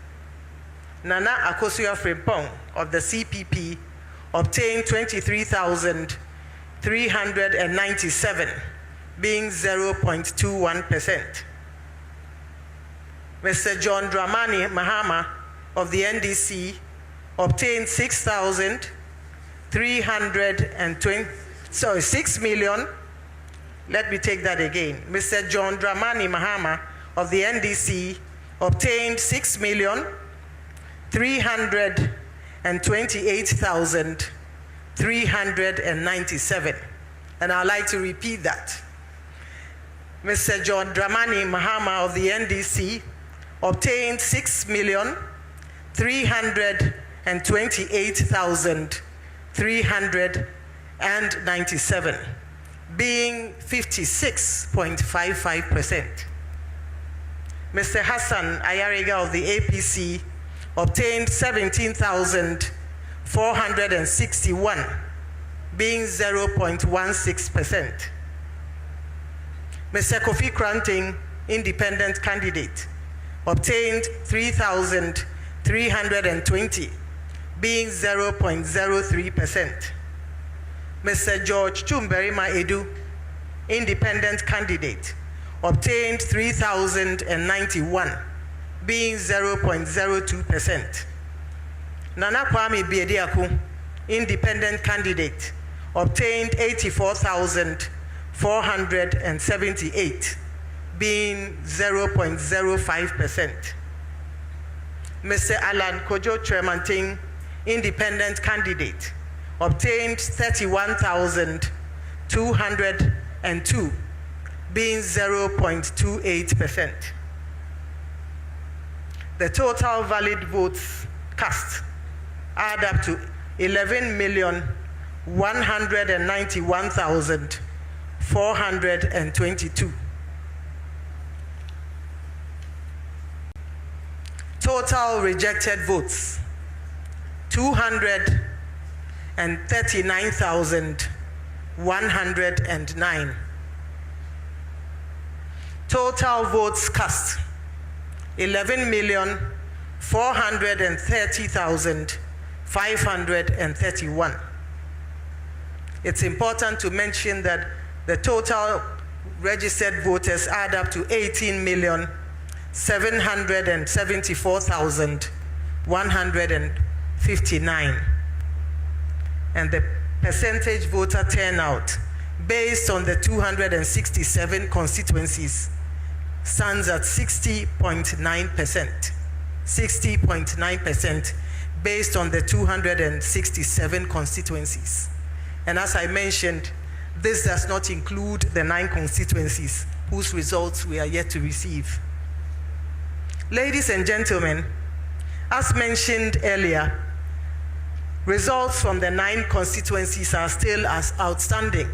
Nana Akosua Frimpong of the CPP obtained 23,397, being 0.21%. Mr. John Dramani Mahama of the NDC obtained 6 million. Let me take that again. Mr. John Dramani Mahama of the NDC obtained 6,328,397. And I'd like to repeat that. Mr. John Dramani Mahama of the NDC obtained 6,328,397, being 56.55%. Mr. Hassan Ayariga of the APC obtained 17,461, being 0.16%. Mr. Kofi Kranting, independent candidate, obtained 3,320, being 0.03%. Mr. George Chumberima Edu, independent candidate, obtained 3,091, being 0.02%. Nana Kwame Biediaku, independent candidate, obtained 84,478, being 0.05%. Mr. Alan Kojo Tremanting, independent candidate, obtained 31,202, being 0.28%. The total valid votes cast add up to 11,191,422. Total rejected votes, 239,109. Total votes cast, 11,430,531. It's important to mention that the total registered voters add up to 18,774,159. And the percentage voter turnout based on the 267 constituencies stands at 60.9%. 60.9% based on the 267 constituencies. And as I mentioned, this does not include the 9 constituencies whose results we are yet to receive. Ladies and gentlemen, as mentioned earlier, results from the 9 constituencies are still as outstanding.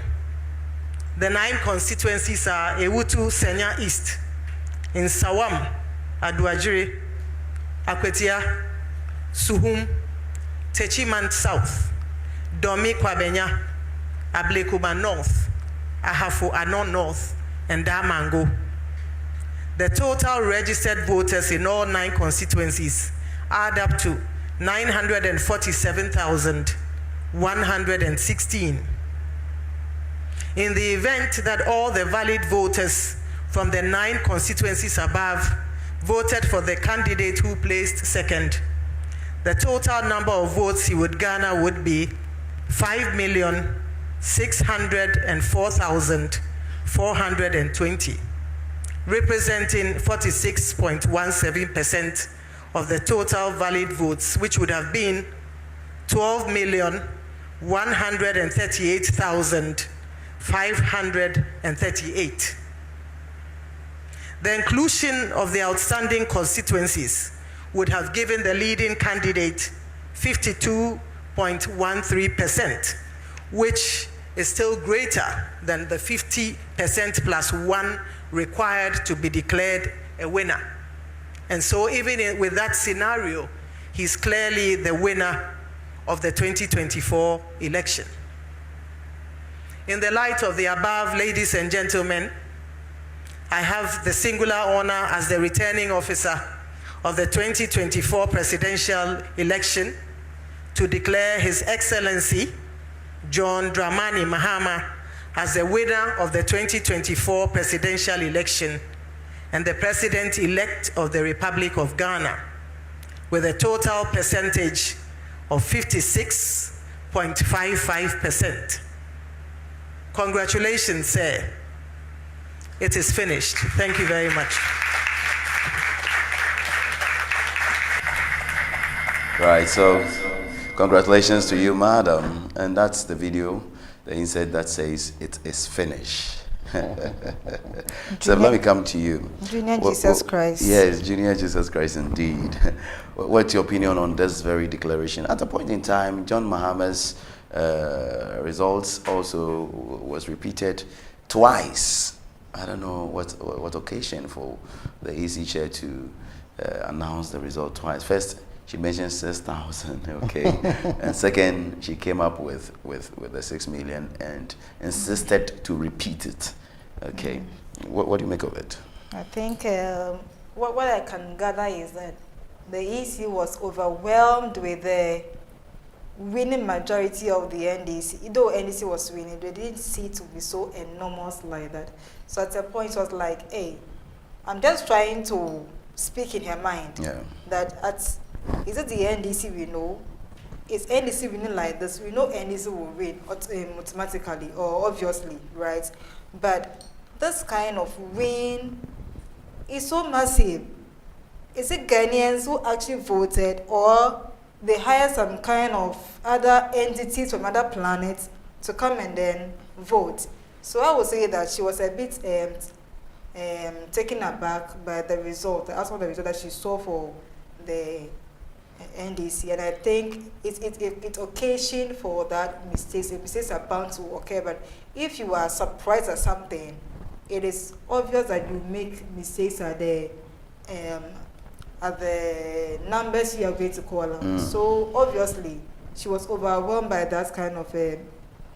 The 9 constituencies are Ewutu Senya East, in Sawam, Aduajiri, Akwetia, Suhum, Techiman South, Domi Kwabenya, Ablekuba North, Ahafo Anon North, and Damango. The total registered voters in all 9 constituencies add up to 947,116. In the event that all the valid voters from the 9 constituencies above voted for the candidate who placed second, the total number of votes he would garner would be 5,400,000 604,420, representing 46.17% of the total valid votes, which would have been 12,138,538. The inclusion of the outstanding constituencies would have given the leading candidate 52.13%, which is still greater than the 50% plus 1 required to be declared a winner. And so even with that scenario, he's clearly the winner of the 2024 election. In the light of the above, ladies and gentlemen, I have the singular honor as the returning officer of the 2024 presidential election to declare His Excellency John Dramani Mahama as the winner of the 2024 presidential election and the President-elect of the Republic of Ghana with a total percentage of 56.55%. Congratulations, sir. It is finished. Thank you very much. Right, so congratulations to you, madam. And that's the video, the insert that says it is finished. So let me come to you. Junior Jesus Christ. Yes, Junior Jesus Christ indeed. What's your opinion on this very declaration? At a point in time, John Mahama's results also was repeated twice. I don't know what occasion for the EC chair to announce the result twice. First, she mentioned 6,000, okay, and second, she came up with the 6 million and insisted to repeat it. Okay, what do you make of it? I think what I can gather is that the EC was overwhelmed with the winning majority of the NDC. Though NDC was winning, they didn't see it to be so enormous like that. So at a point, it was like, hey, I'm just trying to speak in her mind. Yeah. Is it the NDC we know? Is NDC winning like this? We know NDC will win automatically or obviously, right? But this kind of win is so massive. Is it Ghanaians who actually voted, or they hired some kind of other entities from other planets to come and then vote? So I would say that she was a bit taken aback by the result, the outcome of the result that she saw for the NDC, and I think it occasioned for that mistakes. Mistakes are bound to occur, but if you are surprised at something, it is obvious that you make mistakes at the numbers you are going to call out. So obviously, she was overwhelmed by that kind of a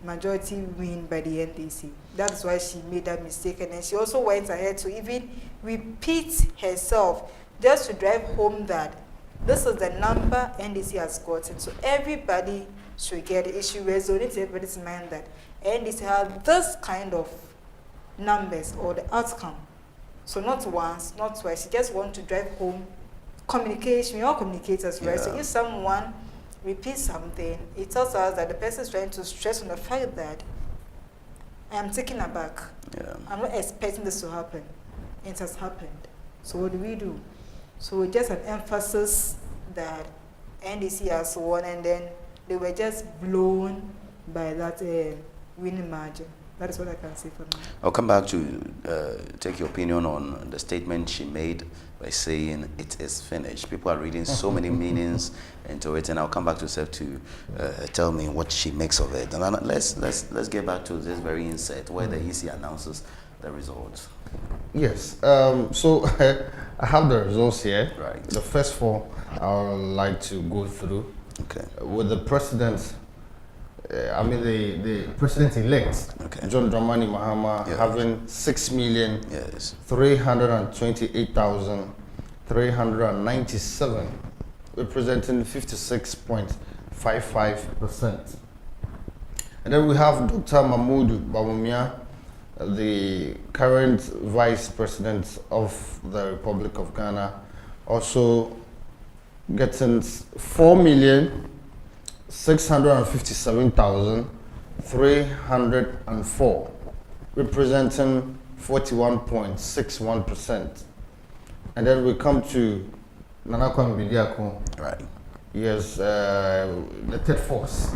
majority win by the NDC. That's why she made that mistake, and then she also went ahead to even repeat herself just to drive home that this is the number NDC has gotten. So everybody should get it. It should resonate in everybody's mind that NDC has this kind of numbers or the outcome. So not once, not twice. She just wants to drive home communication. We all communicators, right? So if someone repeats something, it tells us that the person is trying to stress on the fact that I am taken aback. I'm not expecting this to happen. It has happened. So what do? So just an emphasis that NDC has won, and then they were just blown by that winning margin. That is what I can say for now. I'll come back to take your opinion on the statement she made by saying it is finished. People are reading so many meanings into it, and I'll come back to yourself to tell me what she makes of it. And then let's get back to this very insert where the EC announces the results. Yes. So I have the results here. Right. The first four I would like to go through. Okay. With the president. The president-elect, John Dramani Mahama, having 6,328,397, representing 56.55%. And then we have Dr. Mahmoud Bawumia, the current vice president of the Republic of Ghana, also getting 4,657,2 304, representing 41.61%. And then we come to Nana Kwame Bediako. Right. Yes, the third force.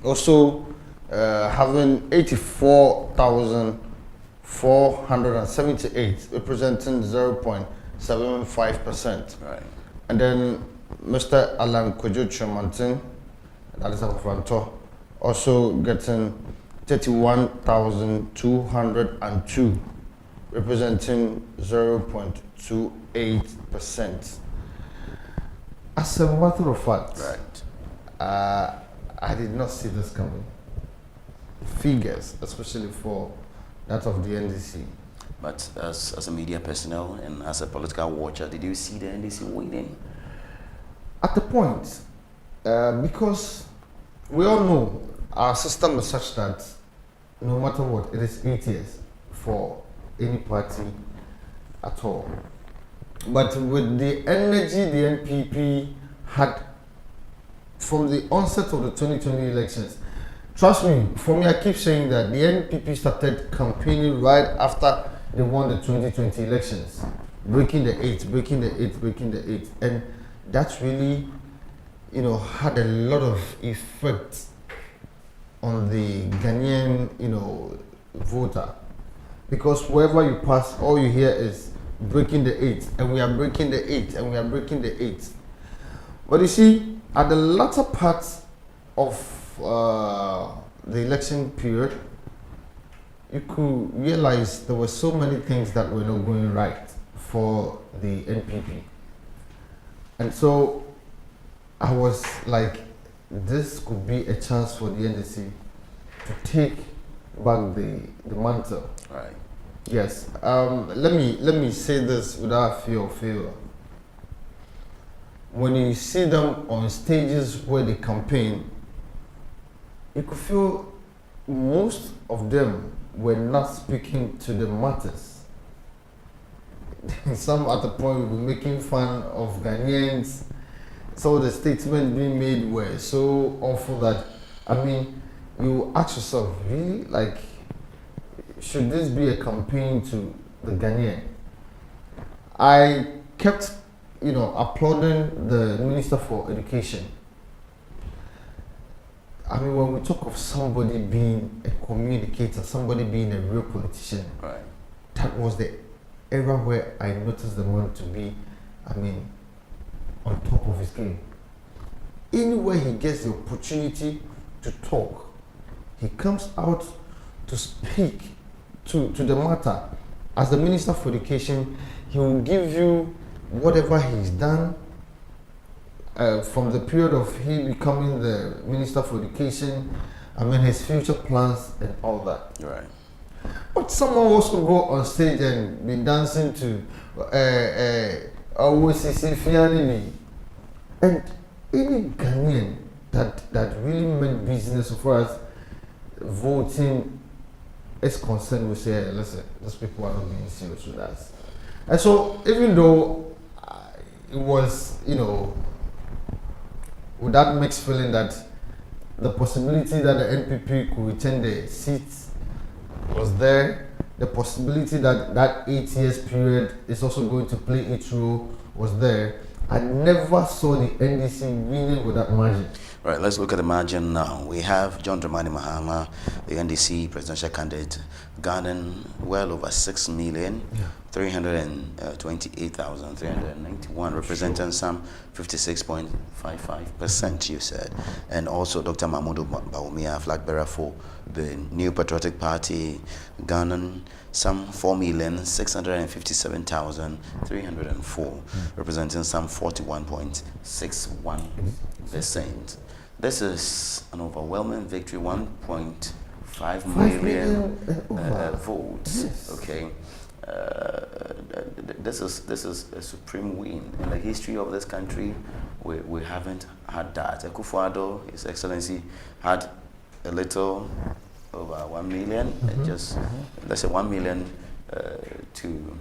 Also having 84,478, representing 0.75%. Right. And then Mr. Alan Kojo Chomantin, that is our frontor, also getting 31,202, representing 0.28%. As a matter of fact, right. I did not see this coming. Figures, especially for that of the NDC. But as a media personnel and as a political watcher, did you see the NDC winning? At the point, because we all know our system is such that no matter what, it is 8 years for any party at all. But with the energy the NPP had from the onset of the 2020 elections, trust me, for me, I keep saying that the NPP started campaigning right after they won the 2020 elections, breaking the eight, and that's really, had a lot of effect on the Ghanaian, voter, because wherever you pass, all you hear is breaking the eight, and we are breaking the eight, and we are breaking the eight. But you see, at the latter part of the election period, you could realize there were so many things that were not going right for the NPP. And so I was like, this could be a chance for the NDC to take back the mantle. Right. Yes. Let me say this without fear of failure. When you see them on stages where they campaign, you could feel most of them were not speaking to the matters. Some at the point were making fun of Ghanaians. Some of the statements being made were so awful that, you ask yourself, really? Like, should this be a campaign to the Ghanaian? I kept, applauding the Minister for Education. When we talk of somebody being a communicator, somebody being a real politician, right, that was the era where I noticed the man to be, on top of his game. Anywhere he gets the opportunity to talk, he comes out to speak to the matter. As the Minister for Education, he will give you whatever he's done from the period of him becoming the Minister for Education, his future plans and all that. Right. But someone also go on stage and be dancing to Awosisi Fianini. And any Ghanaian that really meant business as far as voting is concerned will say, listen, those people are not being serious with us. And so even though it was, with that mixed feeling that the possibility that the NPP could retain the seats was there, the possibility that that 8 years period is also going to play its role was there, I never saw the NDC winning with that margin. Right, let's look at the margin now. We have John Dramani Mahama, the NDC presidential candidate, garnering well over 6,328,391, representing some 56.55%, you said. And also Dr. Mahmoud Bawumia, flag bearer for the New Patriotic Party, garnering some 4,657,304, representing some 41.61%. This is an overwhelming victory, 1.5 million votes. Yes. Okay, this is a supreme win in the history of this country. We haven't had that. Akufo-Addo, His Excellency, had a little over 1 million, let's say 1 million to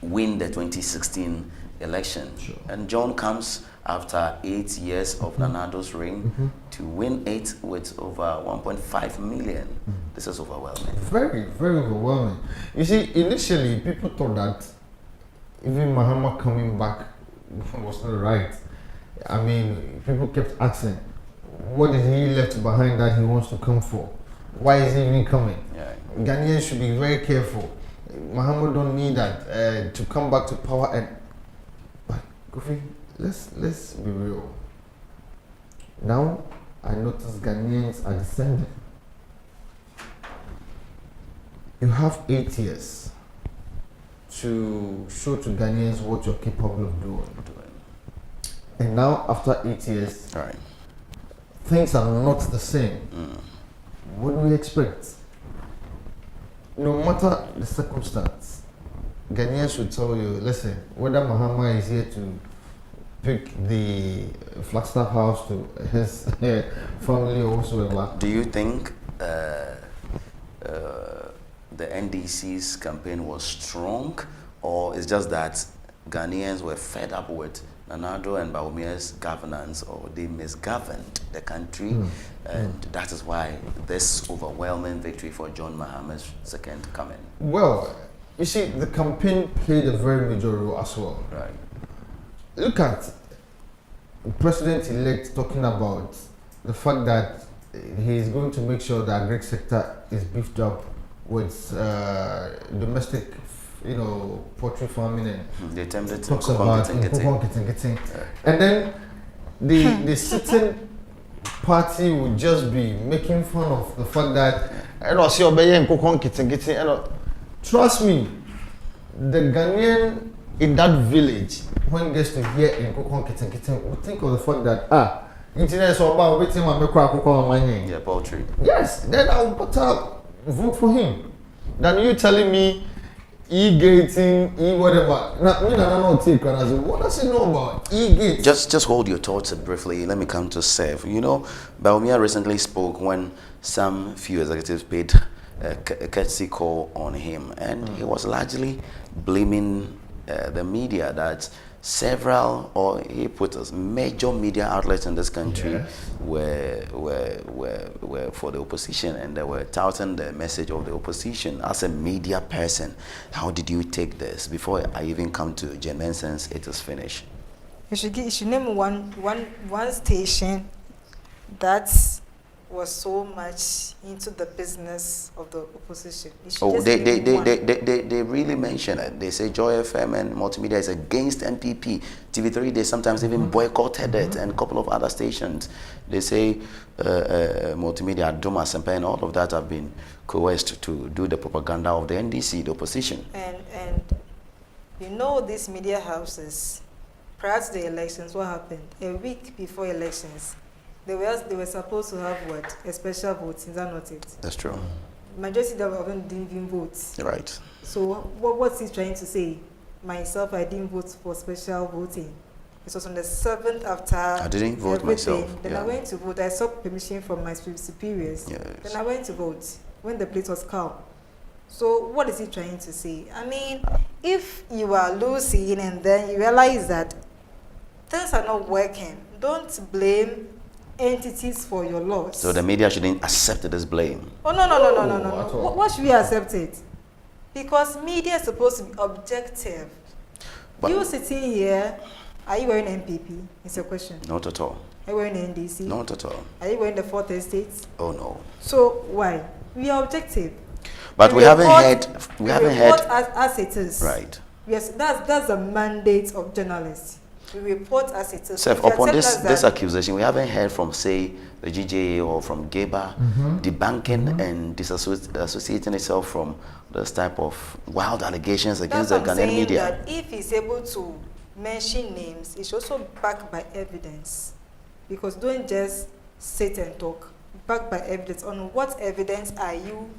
win the 2016 election. Sure. And John comes after 8 years of Nanado's reign, to win it with over 1.5 million. This is overwhelming. Very, very overwhelming. You see, initially, people thought that even Mahama coming back was not right. I mean, people kept asking, what did he left behind that he wants to come for? Why is he even coming? Yeah. Ghanaians should be very careful. Mahama don't need that to come back to power. And but Kofi, let's be real. Now I notice Ghanaians are descending. You have 8 years to show to Ghanaians what you're capable of doing. And now, after 8 years, right, things are not the same. What do we expect? No matter the circumstance, Ghanaians should tell you, listen, whether Mahama is here to pick the Flagstaff house to his family or whatsoever. Do you think the NDC's campaign was strong, or it's just that Ghanaians were fed up with Nanado and Bawumia's governance, or they misgoverned the country, and that is why this overwhelming victory for John Mahama's second coming? Well, you see, the campaign played a very major role as well. Right. Look at the president-elect talking about the fact that he is going to make sure the agri sector is beefed up with domestic, poultry farming, and they attempted to talks about getting. And then the sitting party would just be making fun of the fact that trust me, the Ghanaian in that village, when gets to hear in Kokon Kitten, will think of the fact that internet is about waiting on me poultry. Yes, then I will vote for him. Than you telling me e-gating, whatever. What does he know about e-gating? Just hold your thoughts briefly. Let me come to Sev. Bawumia recently spoke when some few executives paid a courtesy call on him, and he was largely blaming the media that several, or he put us, major media outlets in this country were for the opposition, and they were touting the message of the opposition. As a media person, how did you take this? Before I even come to Jen Menson's, it is finished. You should name one station that was so much into the business of the opposition. Oh, they really mention it. They say Joy FM and Multimedia is against NPP. TV3, they sometimes even boycotted it, and a couple of other stations. They say Multimedia, Doma, Sempe, and all of that have been coerced to do the propaganda of the NDC, the opposition. And these media houses, prior to the elections, what happened? A week before elections, they were supposed to have what? A special vote, is that not it? That's true. Majority of them didn't even vote. Right. So what's he trying to say? Myself, I didn't vote for special voting. It was on the 7th after I didn't vote myself. Then I went to vote. I sought permission from my superiors. Yes. Then I went to vote when the place was calm. So what is he trying to say? I mean, if you are losing and then you realize that things are not working, don't blame entities for your loss. So the media shouldn't accept this blame. Oh, no. What should we accept it? Because media is supposed to be objective. But you sitting here, are you wearing NPP? It's a question. Not at all. Are you wearing NDC? Not at all. Are you wearing the Fourth Estate? Oh no. So why? We are objective. But we haven't heard. We haven't heard. As it is. Right. Yes, that's the mandate of journalists. We report as it is. So upon this accusation, we haven't heard from, say, the GJA or from GEBA debunking and disassociating itself from this type of wild allegations against the Ghanaian media. That if he's able to mention names, it's also backed by evidence. Because don't just sit and talk. Backed by evidence. On what evidence are you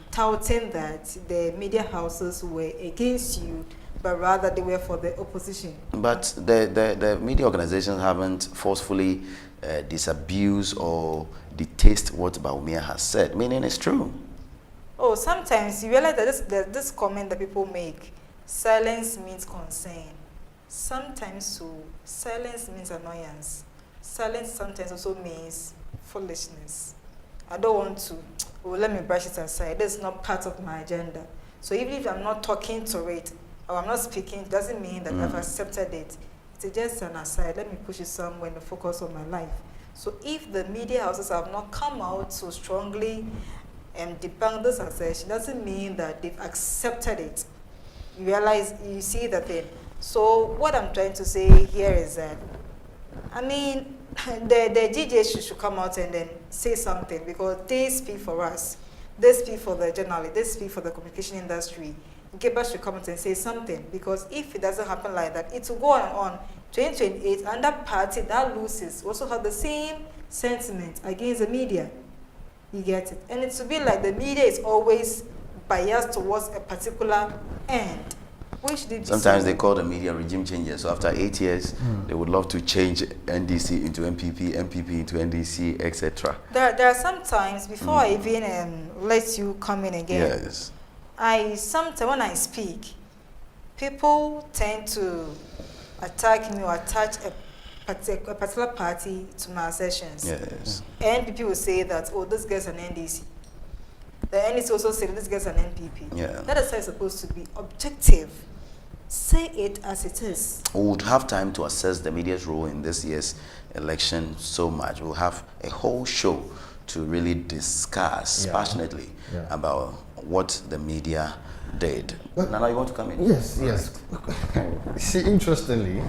touting that the media houses were against you, but rather they were for the opposition? But the media organizations haven't forcefully disabused or detest what Bawumia has said, meaning it's true. Oh, sometimes you realize that this comment that people make, silence means concern. sometimes so silence means annoyance. Silence sometimes also means foolishness. I don't want to, let me brush it aside. That's not part of my agenda. So even if I'm not talking to it, or I'm not speaking, it doesn't mean that I've accepted it. It's just an aside. Let me push it somewhere and focus on my life. So if the media houses have not come out so strongly and debunk this assertion, doesn't mean that they've accepted it. You realize, you see the thing. So what I'm trying to say here is that, I mean, the GJ should come out and then say something, because they speak for us. They speak for the journalists. They speak for the communication industry. Geba should come out and say something, because if it doesn't happen like that, it will go on. 2028, and that party that loses also have the same sentiment against the media. You get it? And it will be like the media is always biased towards a particular end. Which sometimes they call the media regime changes. So after 8 years, they would love to change NDC into MPP, MPP into NDC, etc. There are some times, before I even let you come in again, yes, sometimes when I speak, people tend to attack me or attach a particular party to my assertions. Yes. And people will say that, oh, this guy's an NDC. The NDC also say this guy's an NPP. Yeah. That is how it's supposed to be objective. Say it as it is. We would have time to assess the media's role in this year's election so much. We'll have a whole show to really discuss passionately about what the media did. But Nana, you want to come in? Yes, yes. See, interestingly,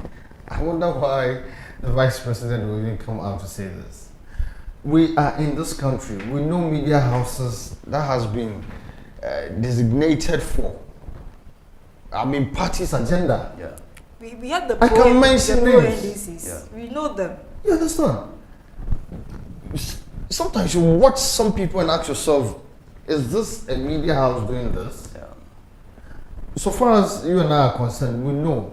I wonder why the Vice President will even come out to say this. We are in this country. We know media houses that has been designated for, I mean, party's agenda. Yeah. We have the I can mention names. NDCs. Yeah. We know them. You understand? Sometimes you watch some people and ask yourself, is this a media house doing this? Yeah. So far as you and I are concerned, we know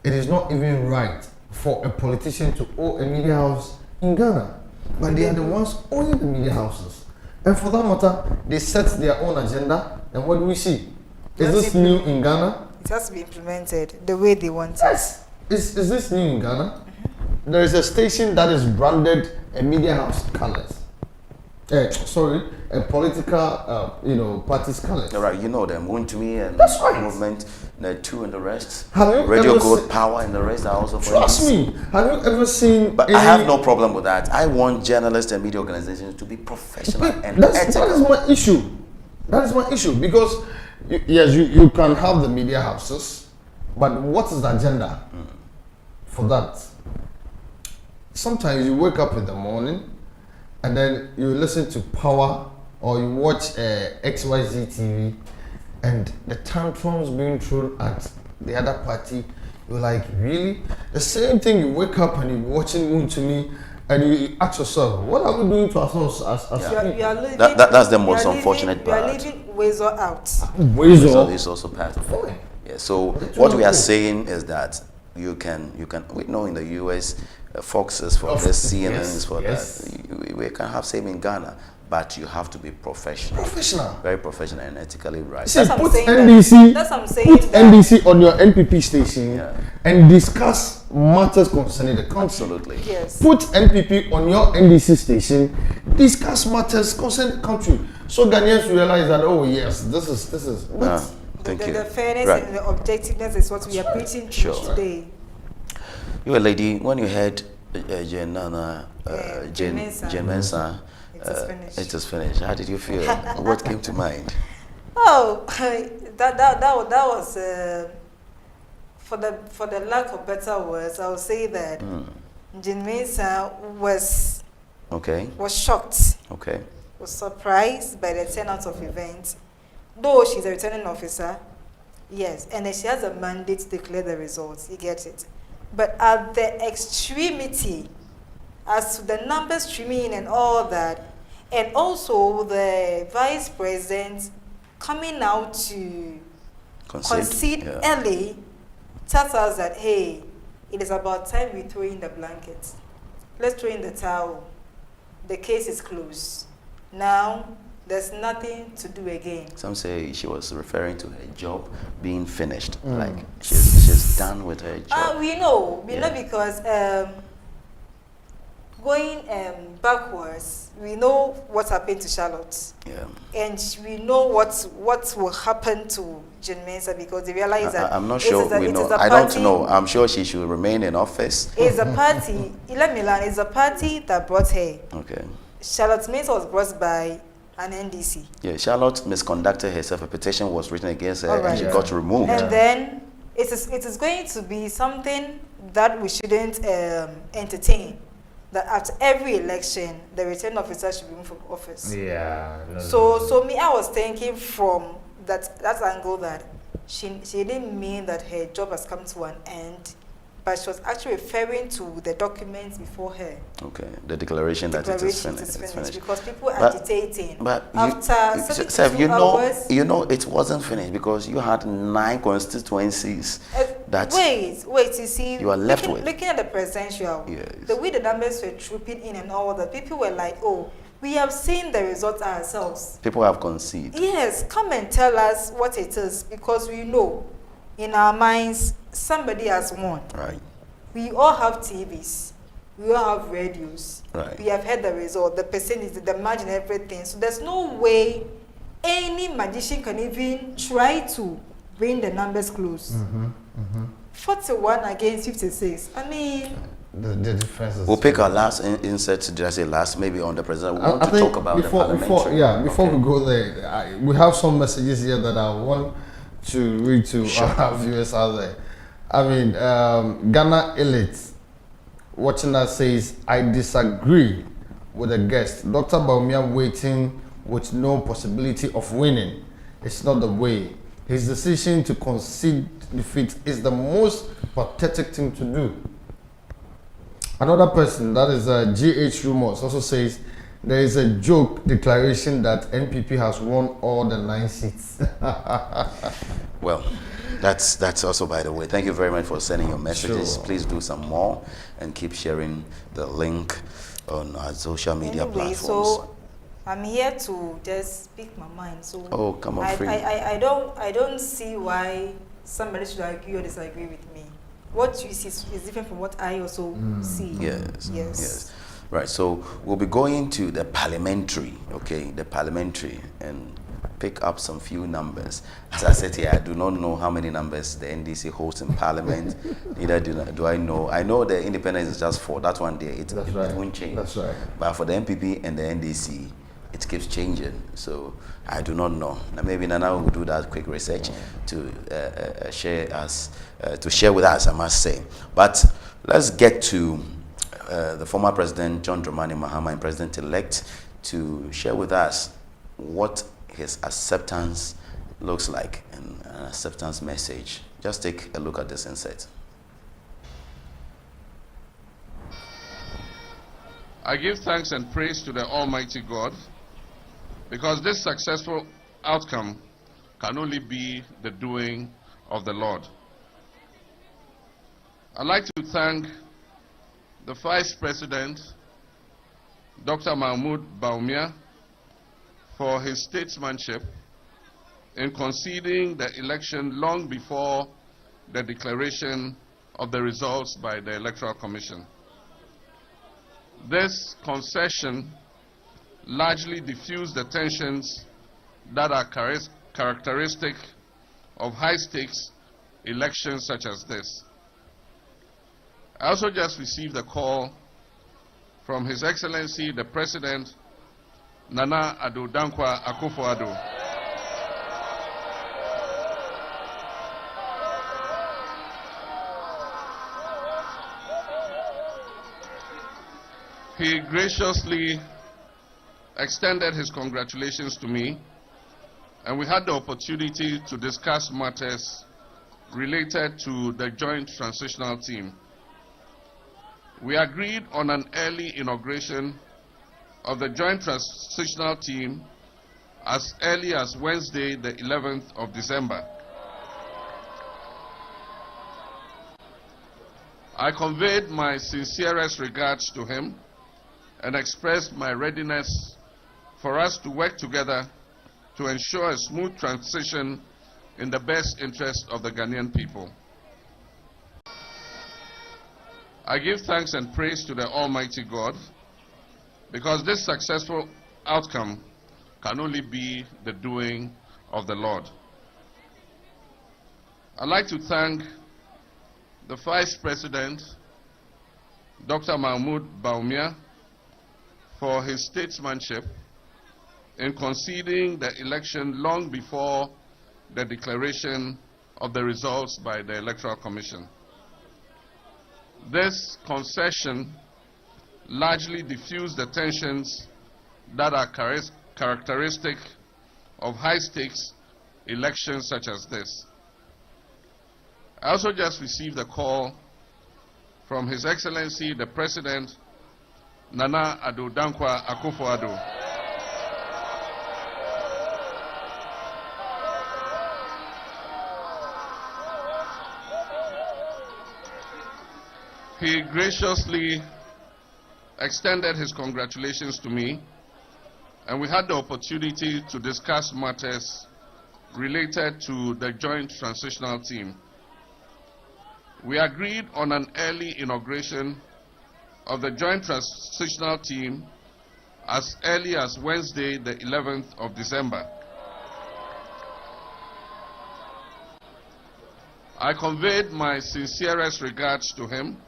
it is not even right for a politician to own a media house in Ghana. But they are the ones owning the media houses. And for that matter, they set their own agenda. And what do we see? Is this new in Ghana? It has to be implemented the way they want it. Yes. Is this new in Ghana? There is a station that is branded a media house colors. A political, party's colors. Right, you know them. Wontumi and That's right. Movement, the two and the rest. Have you Radio ever Gold Power and the rest are also for Trust NDC. me. Have you ever seen? But I have no problem with that. I want journalists and media organizations to be professional and ethical. That is my issue. That is my issue, because yes, you can have the media houses, but what is the agenda for that? Sometimes you wake up in the morning and then you listen to Power or you watch XYZ TV, and the tantrums being thrown at the other party. You're like, really? The same thing, you wake up and you're watching Moon to Me, and you ask yourself, what are we doing to ourselves as leaving, that's the most unfortunate part. You are leaving Wezo out. Wezo is also part of it. Yeah, so what we are saying is that you can we know in the US Fox is for this, CNN is for that. We can have same in Ghana, but you have to be professional. Very professional and ethically right. See, put NDC, put NDC on your NPP station and discuss matters concerning the country. Absolutely. Yes. Put NPP on your NDC station, discuss matters concerning the country. So Ghanaians realize that, oh yes, this is. Thank you. The fairness and the objectiveness is what we are preaching today. You a lady, when you heard Jane Mensah, it is finished. How did you feel? What came to mind? Oh, that was for the lack of better words, I would say that Jane Mensah was shocked. Okay. Was surprised by the turnout of events. Though she's a returning officer, yes, and then she has a mandate to declare the results. You get it. But at the extremity, as to the numbers streaming in and all that, and also the vice president coming out to concede early, tells us that, hey, it is about time we throw in the blankets. Let's throw in the towel. The case is closed. Now, there's nothing to do again. Some say she was referring to her job being finished. Like she's she's done with her job? We know because going backwards, we know what happened to Charlotte. Yeah. And we know what will happen to Jane Mensah because they realize that I'm not sure we know. I don't know. I'm sure she should remain in office. It's a party. Ila Milan is a party that brought her. Okay. Charlotte Mensah was brought by an NDC. Yeah, Charlotte misconducted herself. A petition was written against her, and she got removed. And then it is going to be something that we shouldn't entertain. That at every election, the returning officer should be removed from office. Yeah. So me, I was thinking from that angle that she didn't mean that her job has come to an end, but she was actually referring to the documents before her. Okay, the declaration that it is finished. Because people are agitating. But after you hours, know it wasn't finished because you had 9 constituencies that wait, you see, you are left with. Looking at the presidential, the way the numbers were trooping in and all that, people were like, oh, we have seen the results ourselves. People have conceded. Yes, come and tell us what it is because we know in our minds somebody has won. Right. We all have TVs. We all have radios. Right. We have heard the result, the percentage, the margin, everything. So there's no way any magician can even try to bring the numbers close. 41 against 56. I mean, the difference is... We'll pick our last insert, did I say last, maybe on the president. We want to talk about the parliamentary. Before we go there, we have some messages here that I want to read to our viewers out there. I mean, Ghana Elite watching us says, I disagree with the guest. Dr. Baumia waiting with no possibility of winning. It's not the way. His decision to concede defeat is the most pathetic thing to do. Another person, that is GH Rumors, also says there is a joke declaration that NPP has won all the 9 seats. Well, that's also, by the way. Thank you very much for sending your messages. Sure. Please do some more and keep sharing the link on our social media platforms. So I'm here to just speak my mind. So come on, free. I don't see why somebody should agree or disagree with me. What you see is different from what I also see. Yes. Right, so we'll be going to the parliamentary, and pick up some few numbers. As I said here, I do not know how many numbers the NDC holds in parliament. Neither do I know. I know the independence is just 4. That one there, it won't change. That's right. But for the MPP and the NDC, it keeps changing. So I do not know. Now maybe Nana will do that quick research to share with us, I must say. But let's get to the former President John Dramani Mahama and President-elect to share with us what his acceptance looks like and an acceptance message. Just take a look at this insert. I give thanks and praise to the Almighty God because this successful outcome can only be the doing of the Lord. I'd like to thank the Vice President, Dr. Mahmoud Baumia, for his statesmanship in conceding the election long before the declaration of the results by the Electoral Commission. This concession largely diffused the tensions that are characteristic of high-stakes elections such as this. I also just received a call from His Excellency the President, Nana Addo Dankwa Akufo-Addo. He graciously extended his congratulations to me, and we had the opportunity to discuss matters related to the Joint Transitional Team. We agreed on an early inauguration of the Joint Transitional Team as early as Wednesday, the 11th of December. I conveyed my sincerest regards to him and expressed my readiness for us to work together to ensure a smooth transition in the best interest of the Ghanaian people. I give thanks and praise to the Almighty God because this successful outcome can only be the doing of the Lord. I'd like to thank the Vice President, Dr. Mahmoud Baumia, for his statesmanship in conceding the election long before the declaration of the results by the Electoral Commission. This concession largely diffused the tensions that are characteristic of high-stakes elections such as this. I also just received a call from His Excellency the President, Nana Addo Dankwa Akufo-Addo. He graciously extended his congratulations to me, and we had the opportunity to discuss matters related to the Joint Transitional Team. We agreed on an early inauguration of the Joint Transitional Team as early as Wednesday, the 11th of December. I conveyed my sincerest regards to him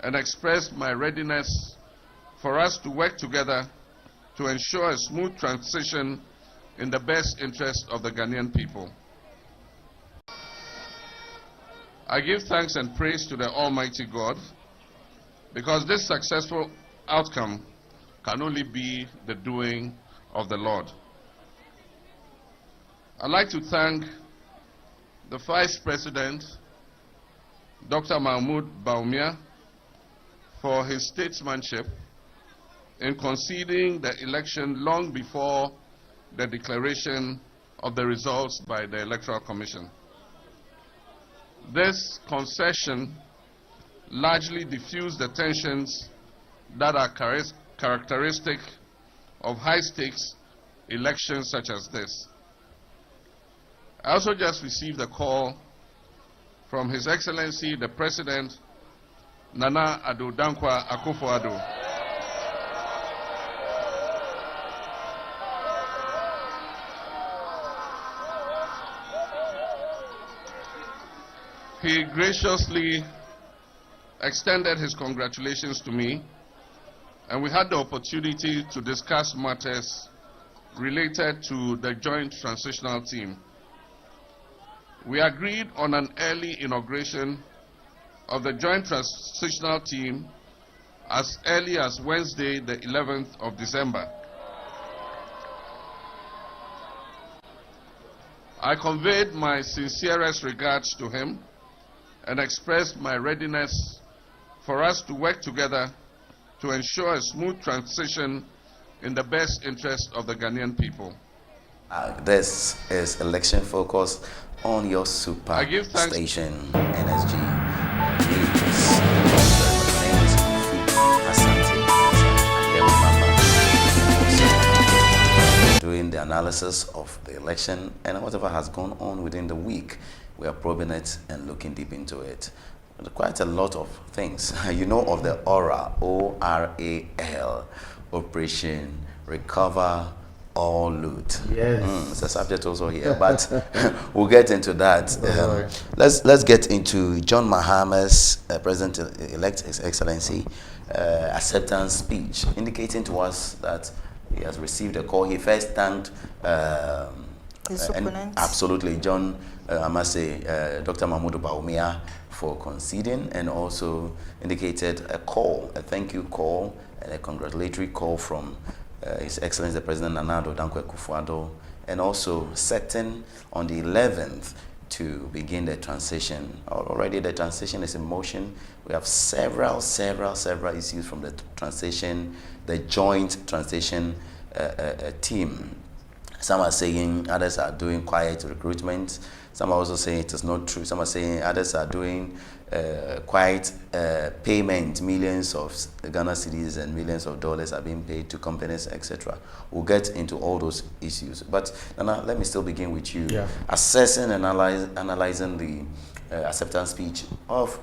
and expressed my readiness for us to work together to ensure a smooth transition in the best interest of the Ghanaian people. I give thanks and praise to the Almighty God because this successful outcome can only be the doing of the Lord. I'd like to thank the Vice President, Dr. Mahmoud Baumia, for his statesmanship in conceding the election long before the declaration of the results by the Electoral Commission. This concession largely diffused the tensions that are characteristic of high-stakes elections such as this. I also just received a call from His Excellency the President, Nana Addo Dankwa Akufo-Addo. He graciously extended his congratulations to me, and we had the opportunity to discuss matters related to the Joint Transitional Team. We agreed on an early inauguration of the Joint Transitional Team as early as Wednesday, the 11th of December. I conveyed my sincerest regards to him and expressed my readiness for us to work together to ensure a smooth transition in the best interest of the Ghanaian people. This is Election Focus on your super station, NSG News. My name is Kofi, Asante. I'm here with Mama, doing the analysis of the election and whatever has gone on within the week. We are probing it and looking deep into it. Quite a lot of things. You know of the ORAL, O-R-A-L, Operation Recover All Loot. Yes. It's a subject also here, but we'll get into that. Let's get into John Mahama's President-elect, His Excellency, acceptance speech, indicating to us that he has received a call. He first thanked his opponents. Absolutely, John, I must say, Dr. Mahmoud Baumia for conceding, and also indicated a call, a thank you call, and a congratulatory call from His Excellency the President Nana Addo Dankwa Akufo-Addo, and also setting on the 11th to begin the transition. Already the transition is in motion. We have several issues from the transition, the joint transition team. Some are saying others are doing quiet recruitment. Some are also saying it is not true. Some are saying others are doing quiet payment. Millions of Ghana cedis and millions of dollars are being paid to companies, etc. We'll get into all those issues. But Nana, let me still begin with you. Yeah. Assessing and analyzing the acceptance speech of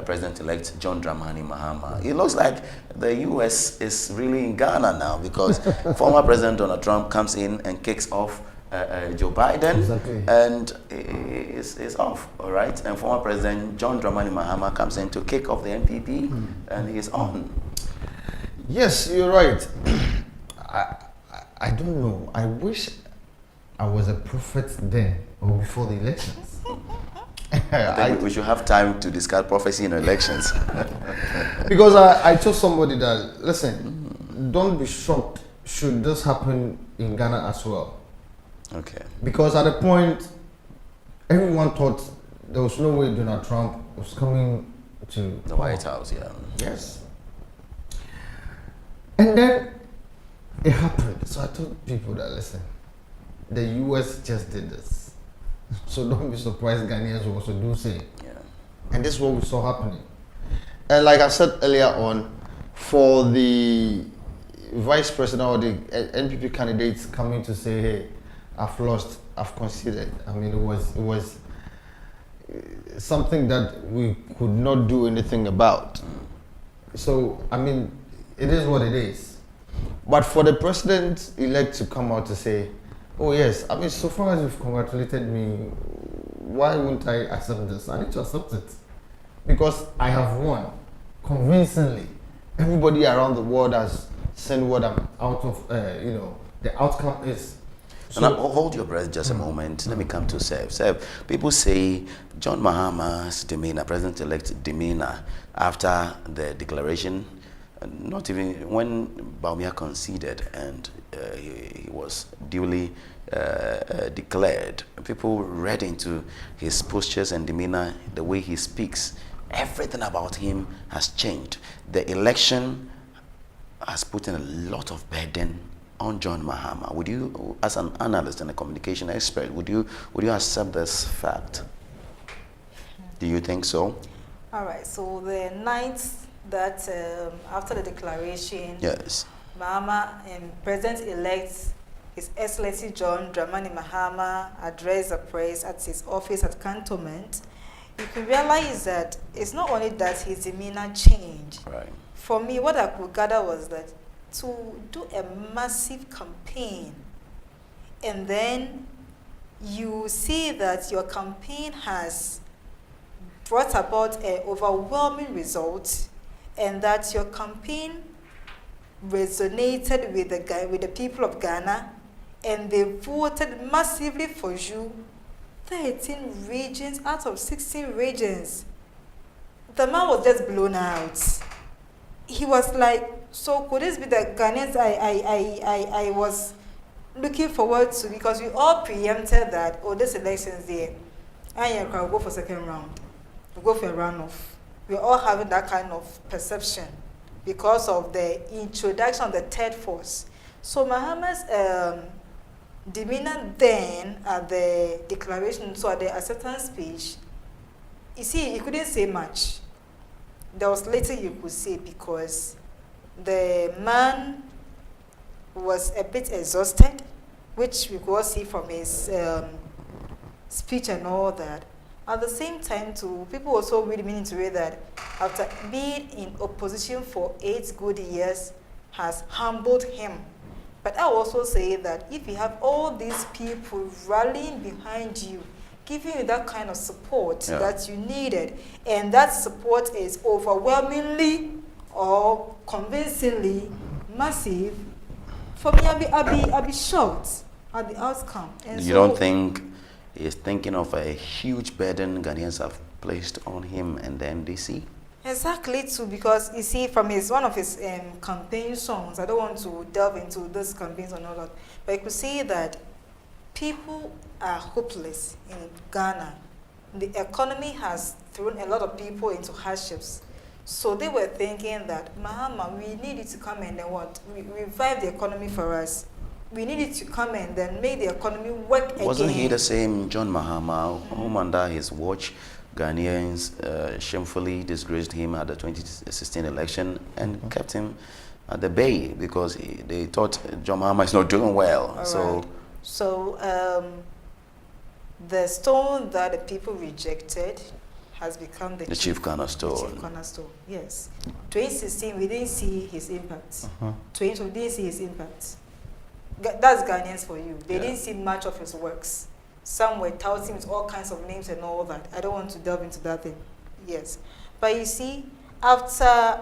President-elect John Dramani Mahama. It looks like the U.S. is really in Ghana now because former President Donald Trump comes in and kicks off Joe Biden, and is off, all right? And former President John Dramani Mahama comes in to kick off the NPP, and he's on. Yes, you're right. I don't know. I wish I was a prophet then or before the elections. I think we should have time to discuss prophecy in elections. Because I told somebody that, listen, don't be shocked should this happen in Ghana as well. Okay. Because at a point, everyone thought there was no way Donald Trump was coming to the White House, yeah. Yes. And then it happened. So I told people that, listen, the US just did this. So don't be surprised Ghanaians will also do same. Yeah. And this is what we saw happening. And like I said earlier on, for the vice president or the NPP candidates coming to say, hey, I've lost, I've conceded. I mean, it was something that we could not do anything about. So, I mean, it is what it is. But for the president-elect to come out to say, oh yes, I mean, so far as you've congratulated me, why wouldn't I accept this? I need to accept it. Because I have won convincingly. Everybody around the world has seen what I'm out of, the outcome is. So, now, hold your breath just a moment. Let me come to Seb. Seb, people say John Mahama's demeanor, President-elect demeanor, after the declaration, not even when Bawumia conceded and he was duly declared, people read into his postures and demeanor, the way he speaks. Everything about him has changed. The election has put in a lot of burden on John Mahama. Would you, as an analyst and a communication expert, would you accept this fact? Do you think so? All right. So the night that after the declaration, yes, Mahama and President-elect His Excellency John Dramani Mahama addressed the press at his office at Cantonment, you can realize that it's not only that his demeanor changed. Right. For me, what I could gather was that to do a massive campaign and then you see that your campaign has brought about an overwhelming result and that your campaign resonated with the people of Ghana and they voted massively for you. 13 regions out of 16 regions. The man was just blown out. He was like, so could this be the Ghanaians I was looking forward to? Because we all preempted that, oh, this election's there. And we'll go for second round. We'll go for a runoff. We're all having that kind of perception because of the introduction of the third force. So Mahama's demeanor then at the declaration, so at the acceptance speech, you see, he couldn't say much. There was little you could say because the man was a bit exhausted, which we could all see from his speech and all that. At the same time, too, people also really meaning to read that after being in opposition for 8 good years has humbled him. But I will also say that if you have all these people rallying behind you, giving you that kind of support that you needed, and that support is overwhelmingly or convincingly massive, for me, I'll be shocked at the outcome. And you don't think he's thinking of a huge burden Ghanaians have placed on him and the MDC? Exactly, too, because you see, from one of his campaign songs, I don't want to delve into this campaigns and all that, but you could see that people are hopeless in Ghana. The economy has thrown a lot of people into hardships. So they were thinking that, Mahama, we need you to come and then what? Revive the economy for us. We need you to come and then make the economy work again. Wasn't he the same John Mahama, whom under his watch, Ghanaians shamefully disgraced him at the 2016 election and kept him at the bay because they thought John Mahama is not doing well. So the stone that the people rejected has become the chief cornerstone. The chief cornerstone, yes. 2016, we didn't see his impact. 2020, we didn't see his impact. That's Ghanaians for you. They didn't see much of his works. Some were touting with all kinds of names and all that. I don't want to delve into that thing. Yes. But you see, after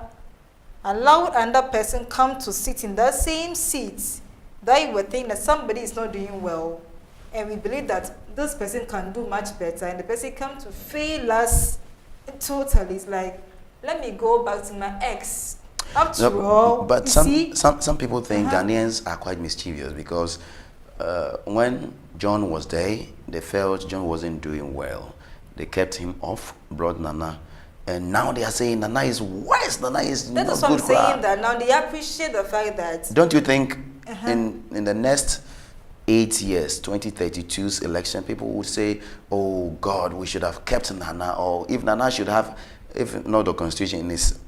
allowing another person come to sit in that same seat, that you were thinking that somebody is not doing well, and we believe that this person can do much better, and the person comes to fail us totally. It's like, let me go back to my ex. After all, but some people think Ghanaians are quite mischievous because when John was there, they felt John wasn't doing well. They kept him off, brought Nana, and now they are saying Nana is worse. Nana is not good. That's what I'm saying. That now they appreciate the fact that. Don't you think in the next 8 years, 2032's election, people will say, "Oh God, we should have kept Nana," or if Nana should have. If not the constitution is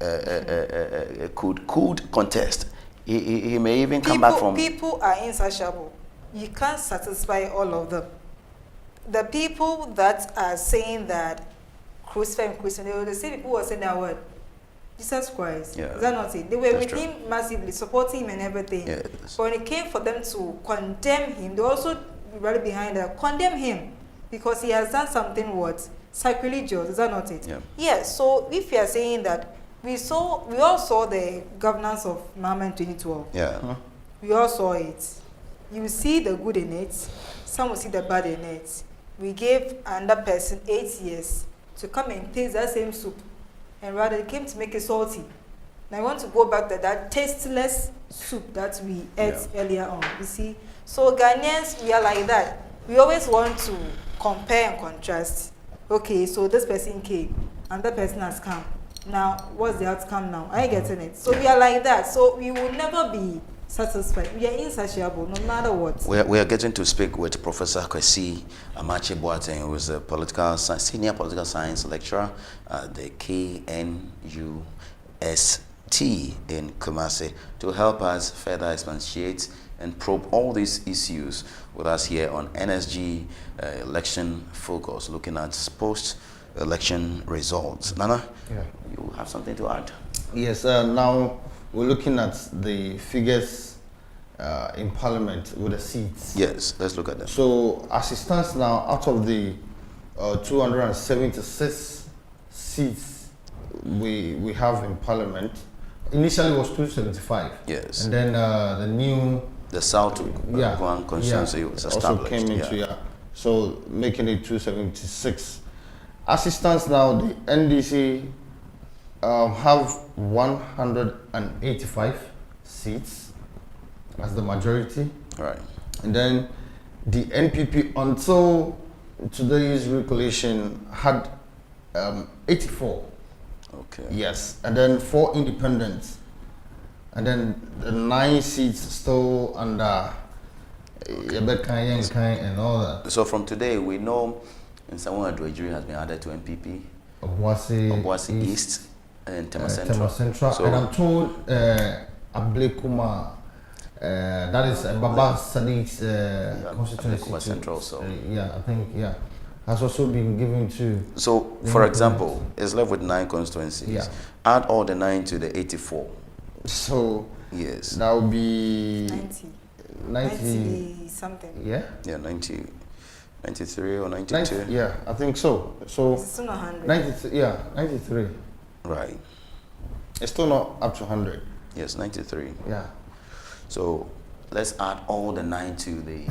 could contest, he may even come back from. People are insatiable. You can't satisfy all of them. The people that are saying that crucify him, they were the same people who were saying that word. Jesus Christ. Yeah. Is that not it? They were with true. him massively, supporting him and everything. Yes. But when it came for them to condemn him, they also rallied behind that. Condemn him because he has done something what? Sacrilegious, is that not it? Yeah. Yes, so if you are saying that, we all saw the governance of Mama in 2012. Yeah. We all saw it. You see the good in it, some will see the bad in it. We gave another person 8 years to come and taste that same soup, and rather they came to make it salty. Now I want to go back to that tasteless soup that we ate earlier on, you see. So Ghanaians, we are like that. We always want to compare and contrast. Okay, so this person came, and that person has come. Now, what's the outcome now? Are you getting it? So we are like that. So we will never be satisfied. We are insatiable, no matter what. We are getting to speak with Professor Kofi Amache Boateng, who is a senior political science lecturer at the KNUST in Kumasi, to help us further expatiate and probe all these issues with us here on NSG Election Focus, looking at post-election results. Nana, you have something to add? Yes, now we're looking at the figures in Parliament with the seats. Yes, let's look at them. So as it stands now, out of the 276 seats we have in Parliament, initially it was 275. Yes. And then the South one constituency was established. Also came into, so making it 276. As it stands now, the NDC have 185 seats as the majority. Right. And then the NPP, until today's recollection, had 84. Okay. Yes. And then 4 independents. And then the 9 seats still under and all that. So from today, we know Nsamu Adwejuri has been added to NPP. Obuasi East and Tema Central. So, and I'm told Ablekuma, that is Baba Sadiq's constituency. Central, so. I think, has also been given to. So, for example, it's left with 9 constituencies. Yeah. Add all the 9 to the 84. So, yes, that would be 90 something. Yeah? Yeah, 90, 93 or 92. Yeah, I think so. So, it's still not 100. 93. Right. It's still not up to 100. Yes, 93. Yeah. So, let's add all the 9 to the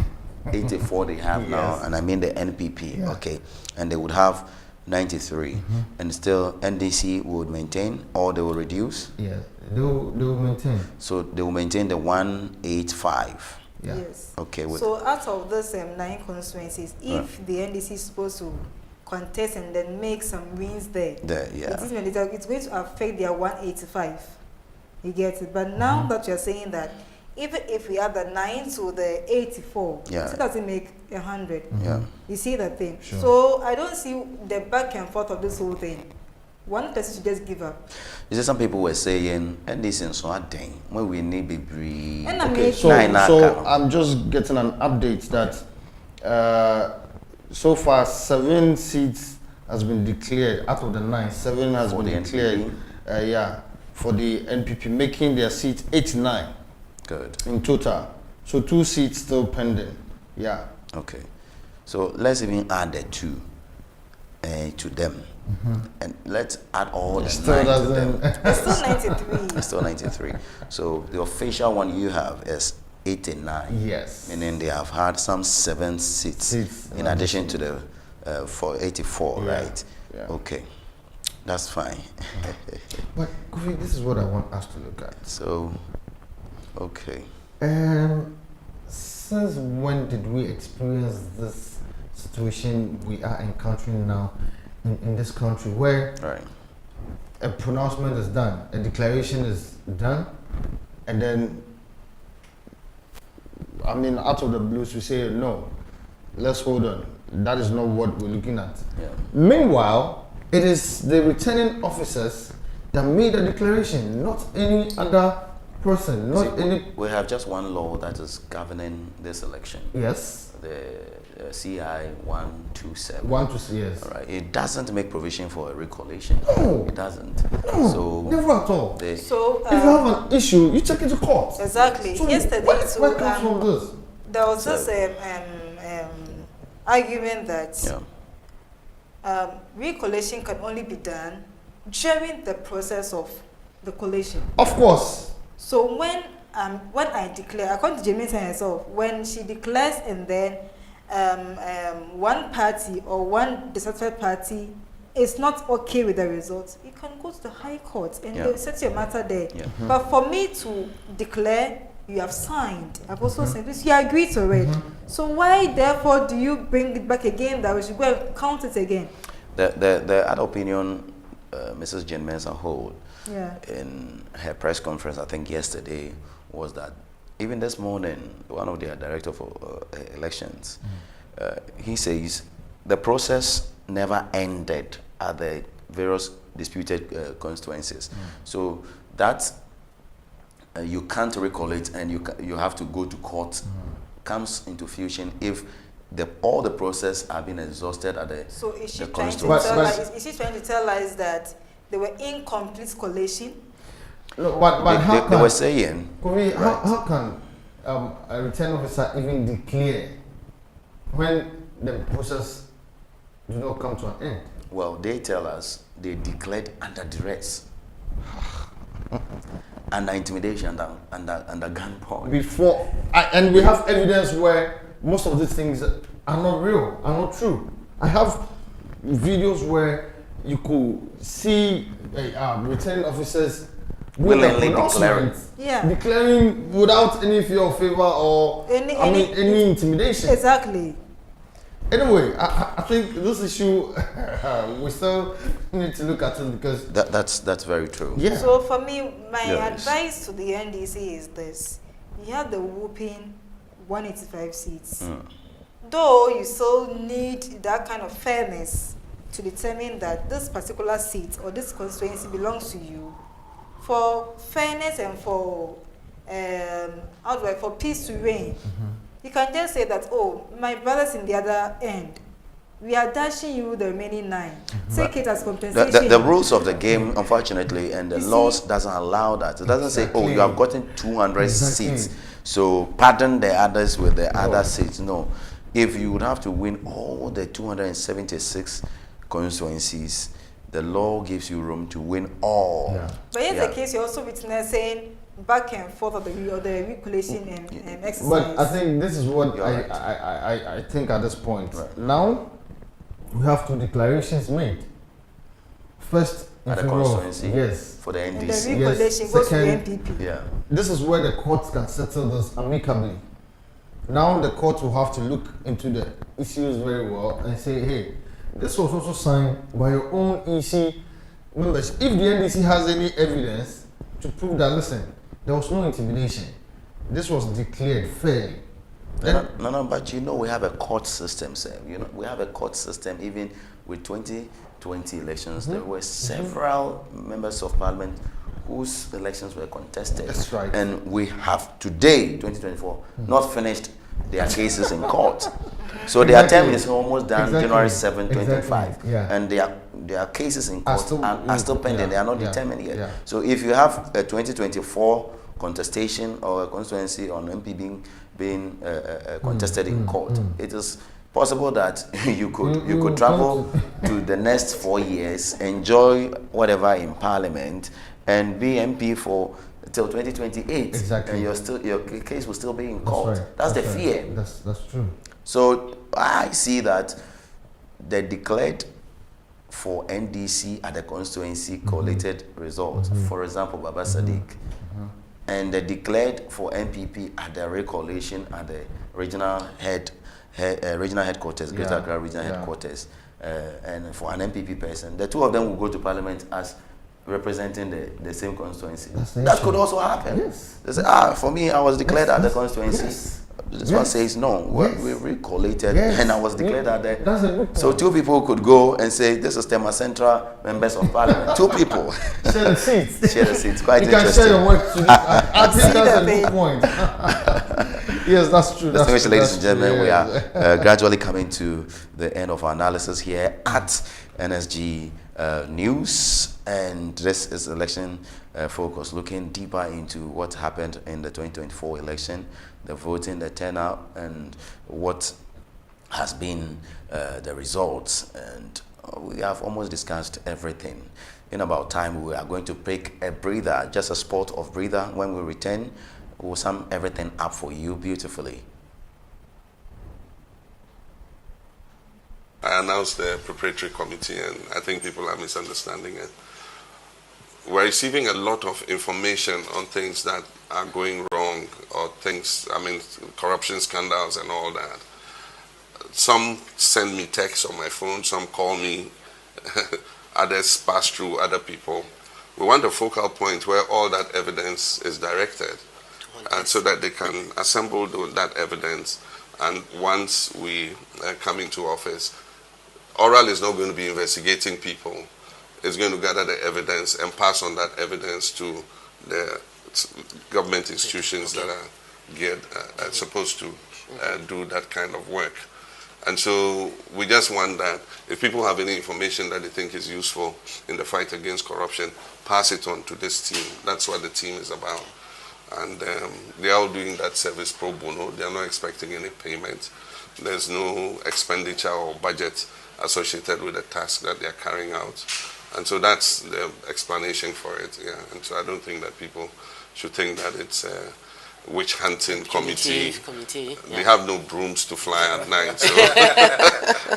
84 they have now, and I mean the NPP, okay, and they would have 93, and still NDC would maintain, or they will reduce? Yeah, they will maintain. So they will maintain the 185. Yeah. Yes. Okay. So out of those 9 constituencies, if the NDC is supposed to contest and then make some wins there, it's going to affect their 185. You get it? But now that you're saying that, even if we add the 9 to the 84, it still doesn't make 100. Yeah. You see that thing? Sure. So I don't see the back and forth of this whole thing. One person should just give up. You see, some people were saying, and this is so dang, when we need to breathe. Okay, so I'm just getting an update that so far 7 seats has been declared out of the 9. 7 has been declared. For the NPP, making their seats 89. Good. In total. So 2 seats still pending. Yeah. Okay. So let's even add the 2 to them. And let's add all the 9 to them. It's still 93. It's still 93. So the official one you have is 89. Yes. Meaning they have had some 7 seats in addition to the for 84, right? Yeah. Okay. That's fine. But Kofi, this is what I want us to look at. So, okay. Since when did we experience this situation we are encountering now in this country, where a pronouncement is done, a declaration is done, and then, I mean, out of the blues, we say, no, let's hold on. That is not what we're looking at. Yeah. Meanwhile, it is the returning officers that made a declaration, not any other person, not any. We have just one law that is governing this election. Yes. The CI 127. 127, yes. All right. It doesn't make provision for a recollation. No. It doesn't. No. So never at all. So if you have an issue, you take it to court. Exactly. So yesterday, where comes from this? There was this argument that recollation can only be done during the process of the collation. Of course. So when I declare, according to Jamaica herself, when she declares and then one party or one dissatisfied party is not okay with the results, you can go to the High Court and they'll set your matter there. Yeah. But for me to declare, you have signed. I've also said this. You agree to it. So why, therefore, do you bring it back again that we should go and count it again? The other opinion, Mrs. Jane Mensah hold in her press conference, I think yesterday, was that even this morning, one of their director for elections, he says the process never ended at the various disputed constituencies. So that you can't recollect and you have to go to court comes into fusion if all the process have been exhausted at the So is she trying to tell us that they were incomplete collation? No, but they were saying. Kofi, how can a return officer even declare when the process do not come to an end? Well, they tell us they declared under duress, under intimidation, under gunpoint. Before, and we have evidence where most of these things are not real, are not true. I have videos where you could see returning officers willingly declaring without any fear of favor or any intimidation. Exactly. Anyway, I think this issue we still need to look at it because that's very true. Yeah. So for me, my advice to the NDC is this: you have the whooping 185 seats. Though you still need that kind of fairness to determine that this particular seat or this constituency belongs to you. For fairness and for for peace to reign, you can just say that, oh, my brothers in the other end, we are dashing you the remaining 9. Take it as compensation. The rules of the game, unfortunately, and the laws doesn't allow that. It doesn't say, oh, you have gotten 200 seats, so pardon the others with the other seats. No. If you would have to win all the 276 constituencies, the law gives you room to win all. Yeah. But in the case, you're also witnessing back and forth of the recollation and exercise. But I think this is what I think at this point. Right. Now, we have 2 declarations made. First, at the constituency, yes, for the NDC. And the recollation goes to the NPP. Yeah. This is where the courts can settle this amicably. Now the court will have to look into the issues very well and say, hey, this was also signed by your own EC members. If the NDC has any evidence to prove that, listen, there was no intimidation. This was declared fairly. No, but you know we have a court system, sir. You know, we have a court system. Even with 2020 elections, there were several members of parliament whose elections were contested. That's right. And we have today, 2024, not finished their cases in court. So their term is almost done January 7, Exactly. 2025. Yeah. And their cases in court are still pending. They are not determined yet. Yeah. So if you have a 2024 contestation or a constituency on MP being contested in court, it is possible that you could travel to the next 4 years, enjoy whatever in Parliament, and be MP for till 2028. Exactly. And your case will still be in court. That's the fear. That's true. So I see that the declared for NDC at the constituency collated results, for example, Baba Sadiq, and the declared for NPP at the recollation at the regional headquarters, Greater Accra regional headquarters, and for an NPP person, the two of them will go to Parliament as representing the same constituency. That could also happen. Yes. They say, for me, I was declared at the constituency. Yes. This one says no. We recollated, and I was declared at the. So two people could go and say, "This is Tema Central members of Parliament." Two people share the seats. Share the seats. Quite you interesting. You can share your work. I think that's a good point. Yes, that's true. Distinguished ladies and gentlemen, we are gradually coming to the end of our analysis here at NSG News, and this is election focus, looking deeper into what happened in the 2024 election, the voting, the turnout, and what has been the results. And we have almost discussed everything. In about time, we are going to take a breather, just a spot of breather. When we return, we'll sum everything up for you beautifully. I announced the preparatory committee, and I think people are misunderstanding it. We're receiving a lot of information on things that are going wrong, or things, corruption scandals and all that. Some send me texts on my phone, some call me, others pass through other people. We want a focal point where all that evidence is directed, and so that they can assemble that evidence. And once we come into office, Oral is not going to be investigating people. It's going to gather the evidence and pass on that evidence to the government institutions that are supposed to do that kind of work. And so we just want that if people have any information that they think is useful in the fight against corruption, pass it on to this team. That's what the team is about. And they are all doing that service pro bono. They are not expecting any payment. There's no expenditure or budget associated with the task that they are carrying out. And so that's the explanation for it. Yeah. And so I don't think that people should think that it's a witch hunting committee. Yeah. They have no brooms to fly at night. So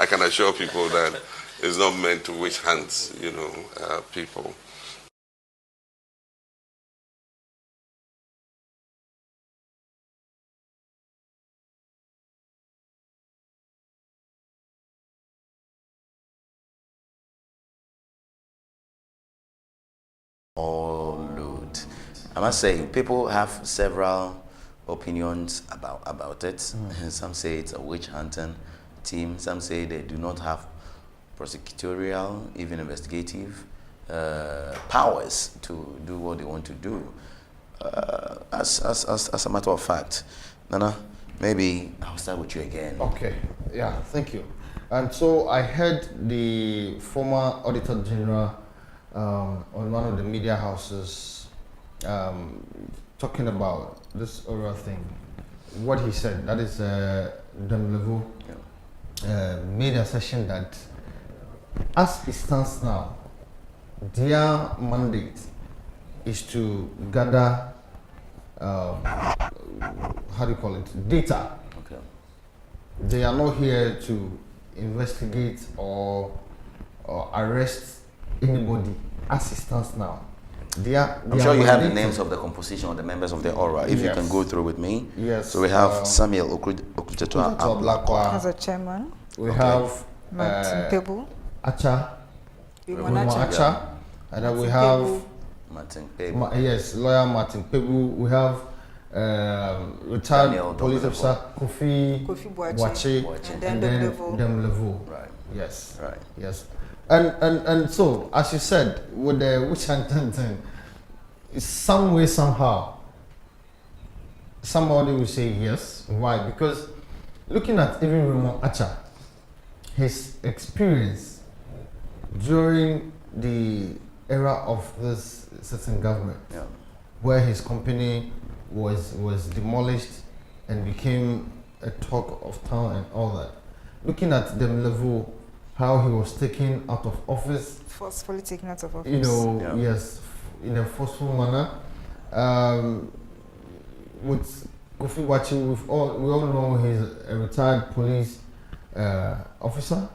I can assure people that it's not meant to witch hunt, people. I must say, people have several opinions about it. Some say it's a witch hunting team. Some say they do not have prosecutorial, even investigative powers to do what they want to do. As a matter of fact, Nana, maybe I'll start with you again. Okay. Yeah. Thank you. And so I heard the former Auditor General on one of the media houses talking about this oral thing. What he said, that is Demlevo, made a session that as it stands now, their mandate is to gather, data. Okay. They are not here to investigate or arrest anybody as it stands now. I'm sure you have the names of the composition of the members of the Aura. If you can go through with me. Yes. So we have Samuel Okuchetua Ablakwa as a chairman. We have Martin Pebu. Acha. Acha. And then we have Martin Pebu. Yes, lawyer Martin Pebu. We have retired Daniel police officer Kofi Boache. And then Demlevo. Right. Yes. Right. Yes. And so, as you said, with the witch hunting thing, some way, somehow, somebody will say yes. Why? Because looking at even Raymond Acha, his experience during the era of this certain government, where his company was demolished and became a talk of town and all that. Looking at them level, how he was taken out of office, forcefully taken out of office. you know, yes, in a forceful manner. With Kofi watching, we all know he's a retired police officer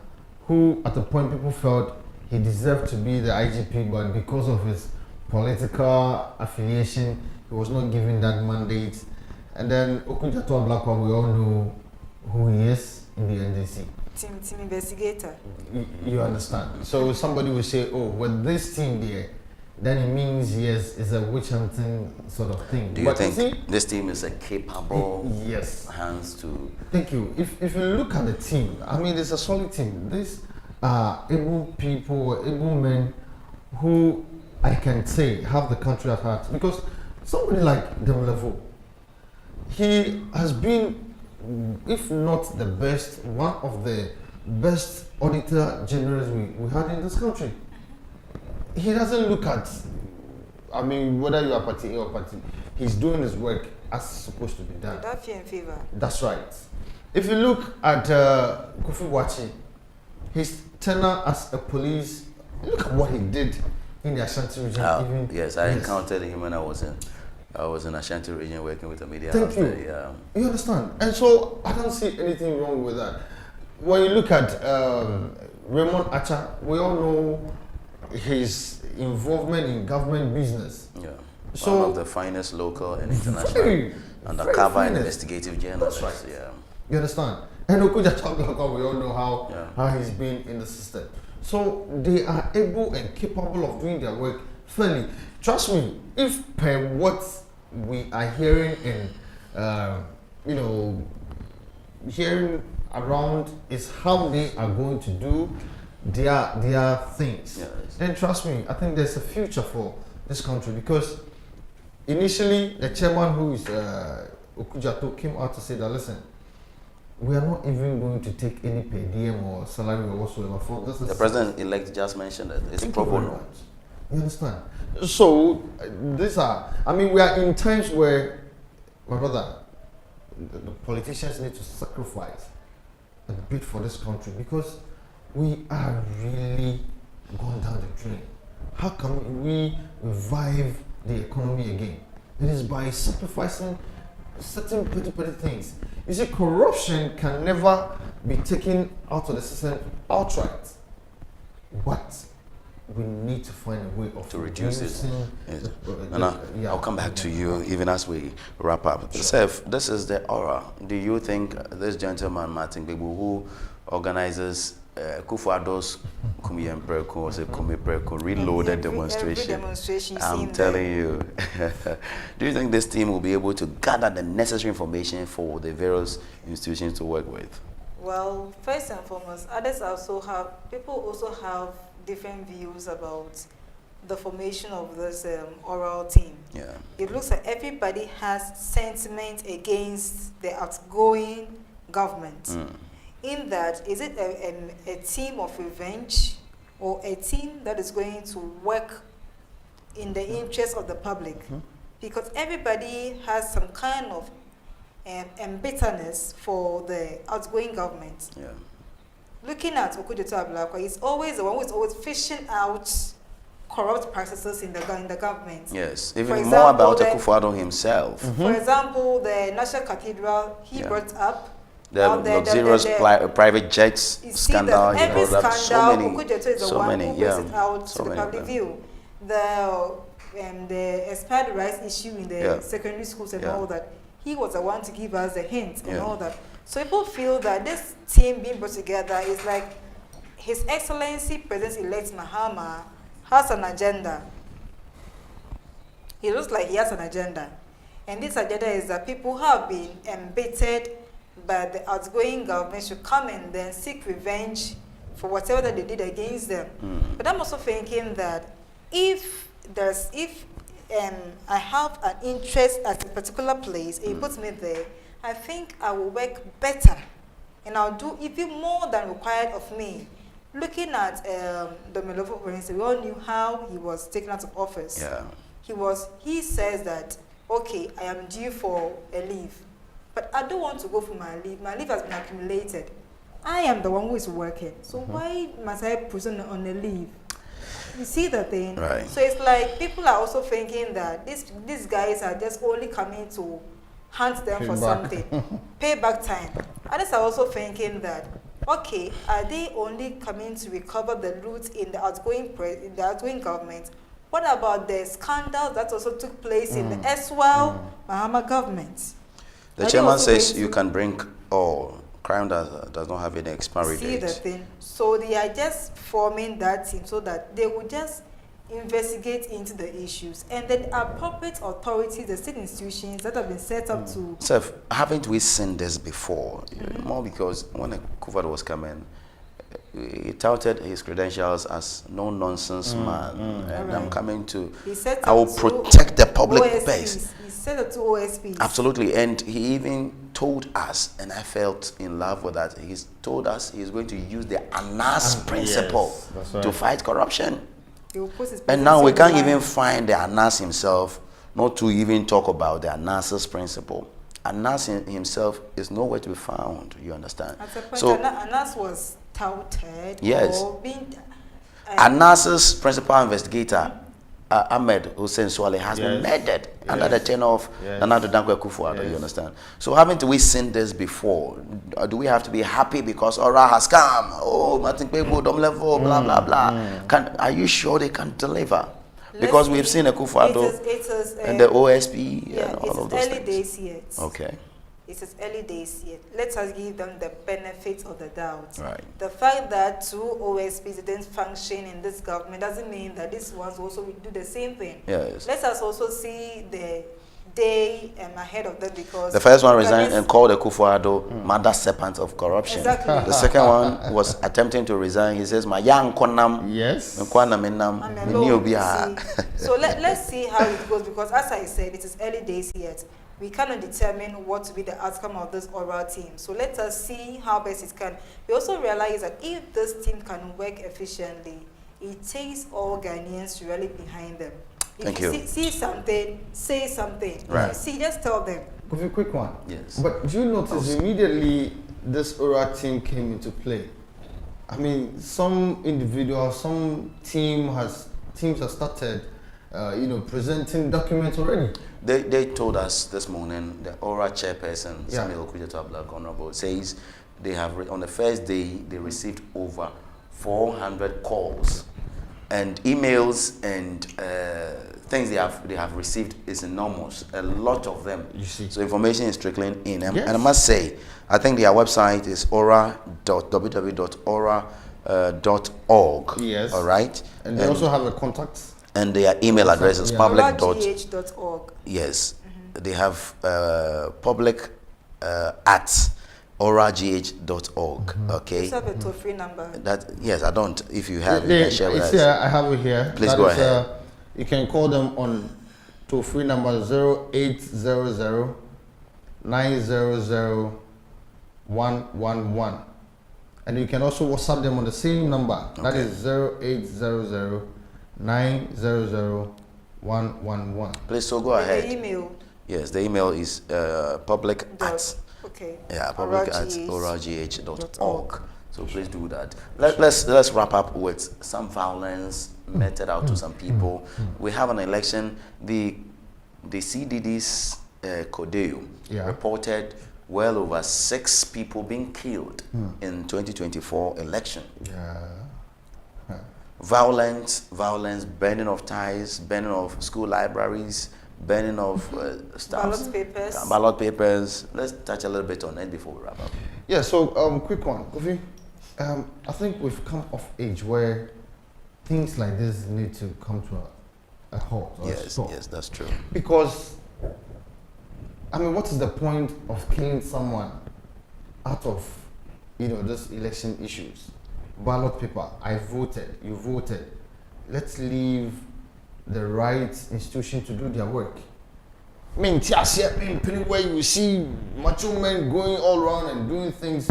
who, at a point, people felt he deserved to be the IGP, but because of his political affiliation, he was not given that mandate. And then Okunjato Blackwa, we all know who he is in the NDC. Team investigator. You understand? So somebody will say, oh, with this team there, then it means yes, it's a witch hunting sort of thing. Do you think this team is a capable hands to? Thank you. If you look at the team, I mean, it's a solid team. These are able people, able men who I can say have the country at heart. Because somebody like Demlevo, he has been, if not the best, one of the best auditor generals we had in this country. He doesn't look at, I mean, whether you are party A or party, he's doing his work as it's supposed to be done. Without fear and favor. That's right. If you look at Kofi Wachi, his tenure as a police, look at what he did in the Asante region. Yes, I encountered him when I was in Ashanti region working with the media. Thank you. Yeah. You understand? And so I don't see anything wrong with that. When you look at Raymond Acha, we all know his involvement in government business. Yeah. So one of the finest local and international undercover investigative journalists. That's right. Yeah. You understand? And Okuja Chablaka, we all know how he's been in the system. So they are able and capable of doing their work fairly. Trust me, if per what we are hearing and hearing around is how they are going to do their things, then trust me, I think there's a future for this country. Because initially the chairman, who is Okujato, came out to say that, listen, we are not even going to take any per diem or salary or whatsoever for this. The president-elect just mentioned that it's pro bono. You understand? So these are, I mean, we are in times where, my brother, the politicians need to sacrifice a bit for this country, because we are really going down the drain. How can we revive the economy again? It is by sacrificing certain petty things. You see, corruption can never be taken out of the system outright, but we need to find a way of to reduce it. I'll come back to you even as we wrap up. Sure. Seth, this is the aura. Do you think this gentleman, Martin Gbegbu, who organizes Kufuado's reloaded demonstration, I'm telling you, do you think this team will be able to gather the necessary information for the various institutions to work with? Well, first and foremost, people also have different views about the formation of this oral team. Yeah. It looks like everybody has sentiment against the outgoing government. In that, is it a team of revenge, or a team that is going to work in the interest of the public? Because everybody has some kind of embitterness for the outgoing government. Yeah. Looking at Okujeto Ablakwa, he's always the one who is always fishing out corrupt practices in the government. Yes, even more about Akufo-Addo himself. For example, the National Cathedral, he brought up the luxurious private jets scandal. Every scandal, Okujeto is the one who brings it out to the public view. The expired rice issue in the secondary schools and all that, he was the one to give us the hint and all that. So people feel that this team being brought together is like His Excellency President-elect Mahama has an agenda. It looks like he has an agenda. And this agenda is that people who have been embittered by the outgoing government should come and then seek revenge for whatever that they did against them. But I'm also thinking that if I have an interest at a particular place, it puts me there, I think I will work better and I'll do even more than required of me. Looking at Domilofo, for instance, we all knew how he was taken out of office. Yeah. He says that, okay, I am due for a leave, but I don't want to go for my leave. My leave has been accumulated. I am the one who is working, so why must I present on a leave? You see the thing? Right. So it's like people are also thinking that these guys are just only coming to hunt them for something. Payback time. Others are also thinking that, okay, are they only coming to recover the loot in the outgoing government? What about the scandals that also took place in the Eswell Mahama government? The chairman says you can bring all. Crime does not have any expiry date. See the thing. So they are just forming that team so that they will just investigate into the issues, and then appropriate authorities, the state institutions that have been set up to. So, haven't we seen this before? More because when Kofi was coming, he touted his credentials as no nonsense man, and I'm coming to. I will protect the public base. He said it to OSPs. Absolutely, and he even told us, and I felt in love with that. He's told us he's going to use the ANAS principle to fight corruption. And now we can't even find the ANAS himself, not to even talk about the ANAS's principle. ANAS himself is nowhere to be found, you understand? At a point, so ANAS was touted. Yes. Or being, ANAS's principal investigator, Ahmed Hussein Swale, has been murdered under the tenure of Nana Dankwa Akufo-Addo, you understand? So haven't we seen this before? Do we have to be happy because Ora has come? Oh, Martin Pego, Dom level, blah, blah, blah. Are you sure they can deliver? Because we've seen Akufo-Addo and the OSP and all of those things. Early days yet. Okay. It is early days yet. Let us give them the benefit of the doubt. Right. The fact that two OSPs didn't function in this government doesn't mean that these ones also will do the same thing. Yes. Let us also see the day ahead of them, because the first one resigned and called Akufo-Addo mother serpent of corruption. Exactly. The second one was attempting to resign. He says, "My young konam, So let's see how it goes, because as I said, it is early days yet. We cannot determine what to be the outcome of this oral team. So let us see how best it can. We also realize that if this team can work efficiently, it takes all Ghanaians to rally behind them. If you see something, say something. Right. See, just tell them. A quick one. Yes. But do you notice immediately this oral team came into play? I mean, some individuals, some teams have started, presenting documents already. They told us this morning, the ORA chairperson, Samuel Okudzeto Black Honorable, says they have, on the first day, they received over 400 calls and emails, and things they have received is enormous, a lot of them. You see. So information is trickling in. And I must say, I think their website is www.ora.org. Yes. All right. And they also have a contact. And their email address is public.gh.org. Yes. They have public at oragh.org. Okay. You have a toll-free number. Yes, I don't. If you have it, you can share with us. I have it here. Please go ahead. You can call them on toll-free number 0800 900 111, and you can also WhatsApp them on the same number. Okay. That is 0800 900 111. Please, so go ahead. The email. Yes, the email is public at oragh.org. So please do that. Let's wrap up with some violence meted out to some people. We have an election. The CDD's Kodeo reported well over 6 people being killed in 2024 election. Violence, burning of ties, burning of school libraries, burning of stamps, ballot papers. Let's touch a little bit on it before we wrap up. Yeah, so quick one, Kofi. I think we've come of age where things like this need to come to a halt. Yes, that's true. Because, I mean, what is the point of killing someone out of, this election issues? Ballot paper, I voted, you voted. Let's leave the right institution to do their work. I mean, where you see macho men going all around and doing things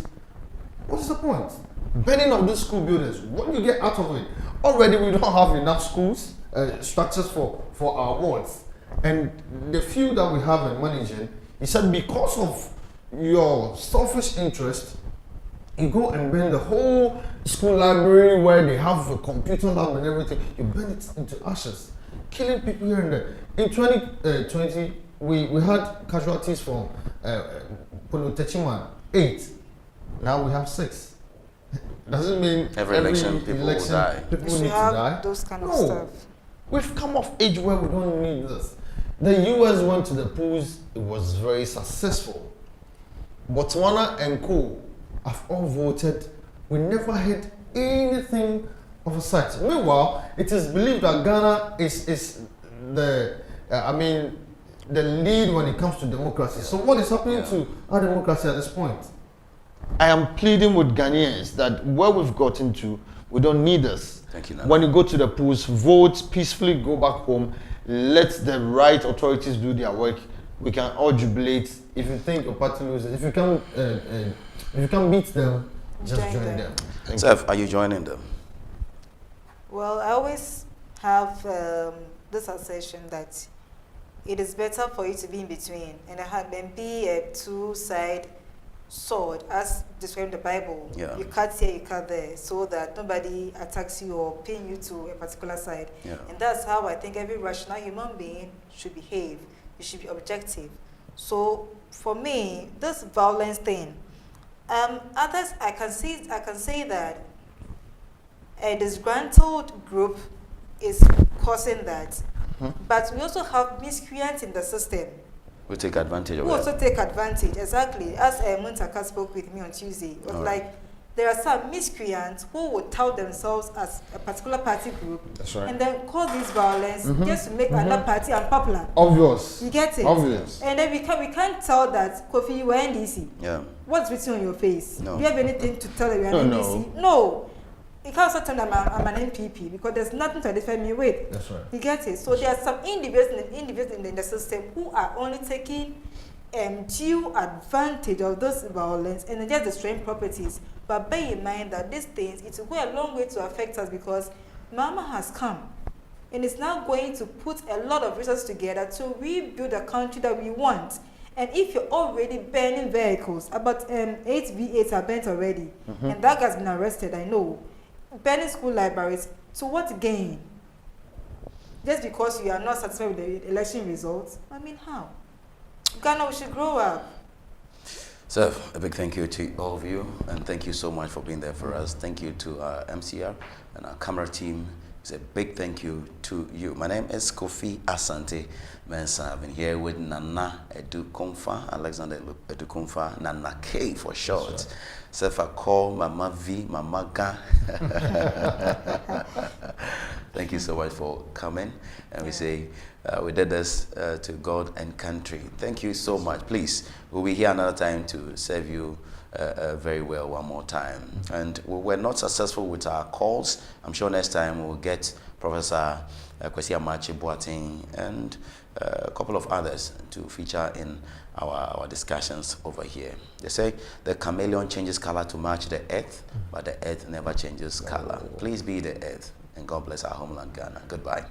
What's the point? Burning of these school buildings, what do you get out of it? Already we don't have enough schools, structures for our wards. And the few that we have in managing, he said because of your selfish interest, you go and burn the whole school library where they have a computer lab and everything, you burn it into ashes, killing people here and there. In 2020, we had casualties from Polotechima, 8. Now we have 6. Doesn't mean every election people will die. People need to die. Those kind of stuff. We've come of age where we don't need this. The US went to the polls, it was very successful. Botswana and Co. have all voted. We never had anything of a site. Meanwhile, it is believed that Ghana is the, the lead when it comes to democracy. So what is happening to our democracy at this point? I am pleading with Ghanaians that where we've gotten to, we don't need this. Thank you, Nana. When you go to the polls, vote peacefully, go back home, let the right authorities do their work. We can all jubilate. If you think your party loses, if you can beat them, just join them. Seth, are you joining them? Well, I always have this assertion that it is better for you to be in between and be a two-side sword, as described in the Bible. Yeah. You cut here, you cut there, so that nobody attacks you or pin you to a particular side. Yeah. And that's how I think every rational human being should behave. You should be objective. So for me, this violence thing, others I can say that a disgruntled group is causing that. But we also have miscreants in the system. We take advantage of Who it. also take advantage, exactly. As Muntaka spoke with me on Tuesday, it was like there are some miscreants who would tout themselves as a particular party group. That's right. And then cause this violence just to make another party unpopular. Obvious. You get it? Obvious. And then we can't tell that, Kofi, you were NDC. Yeah. What's written on your face? No. Do you have anything to tell that you are NDC? No. You can't also tell them I'm an NPP because there's nothing to identify me with. That's right. You get it? So there are some individuals in the system who are only taking due advantage of this violence and just destroying properties. But bear in mind that these things, it will go a long way to affect us because Mama has come and is now going to put a lot of resources together to rebuild the country that we want. And if you're already burning vehicles, about 8 V8s are burnt already, and that has been arrested, I know. Burning school libraries, to what gain? Just because you are not satisfied with the election results? I mean, how? Ghana, we should grow up. So, a big thank you to all of you, and thank you so much for being there for us. Thank you to our MCR and our camera team. It's a big thank you to you. My name is Kofi Asante Mensah. I've been here with Nana Edukomfa, Alexander Edukomfa, Nana K for short. So if I call Mama V, Mama Ga. Thank you so much for coming. And we say, we did this to God and country. Thank you so much. Please, we'll be here another time to serve you very well one more time. And we were not successful with our calls. I'm sure next time we'll get Professor Kwesi Amache Boateng and a couple of others to feature in our discussions over here. They say the chameleon changes color to match the earth, but the earth never changes color. Please be the earth, and God bless our homeland, Ghana. Goodbye.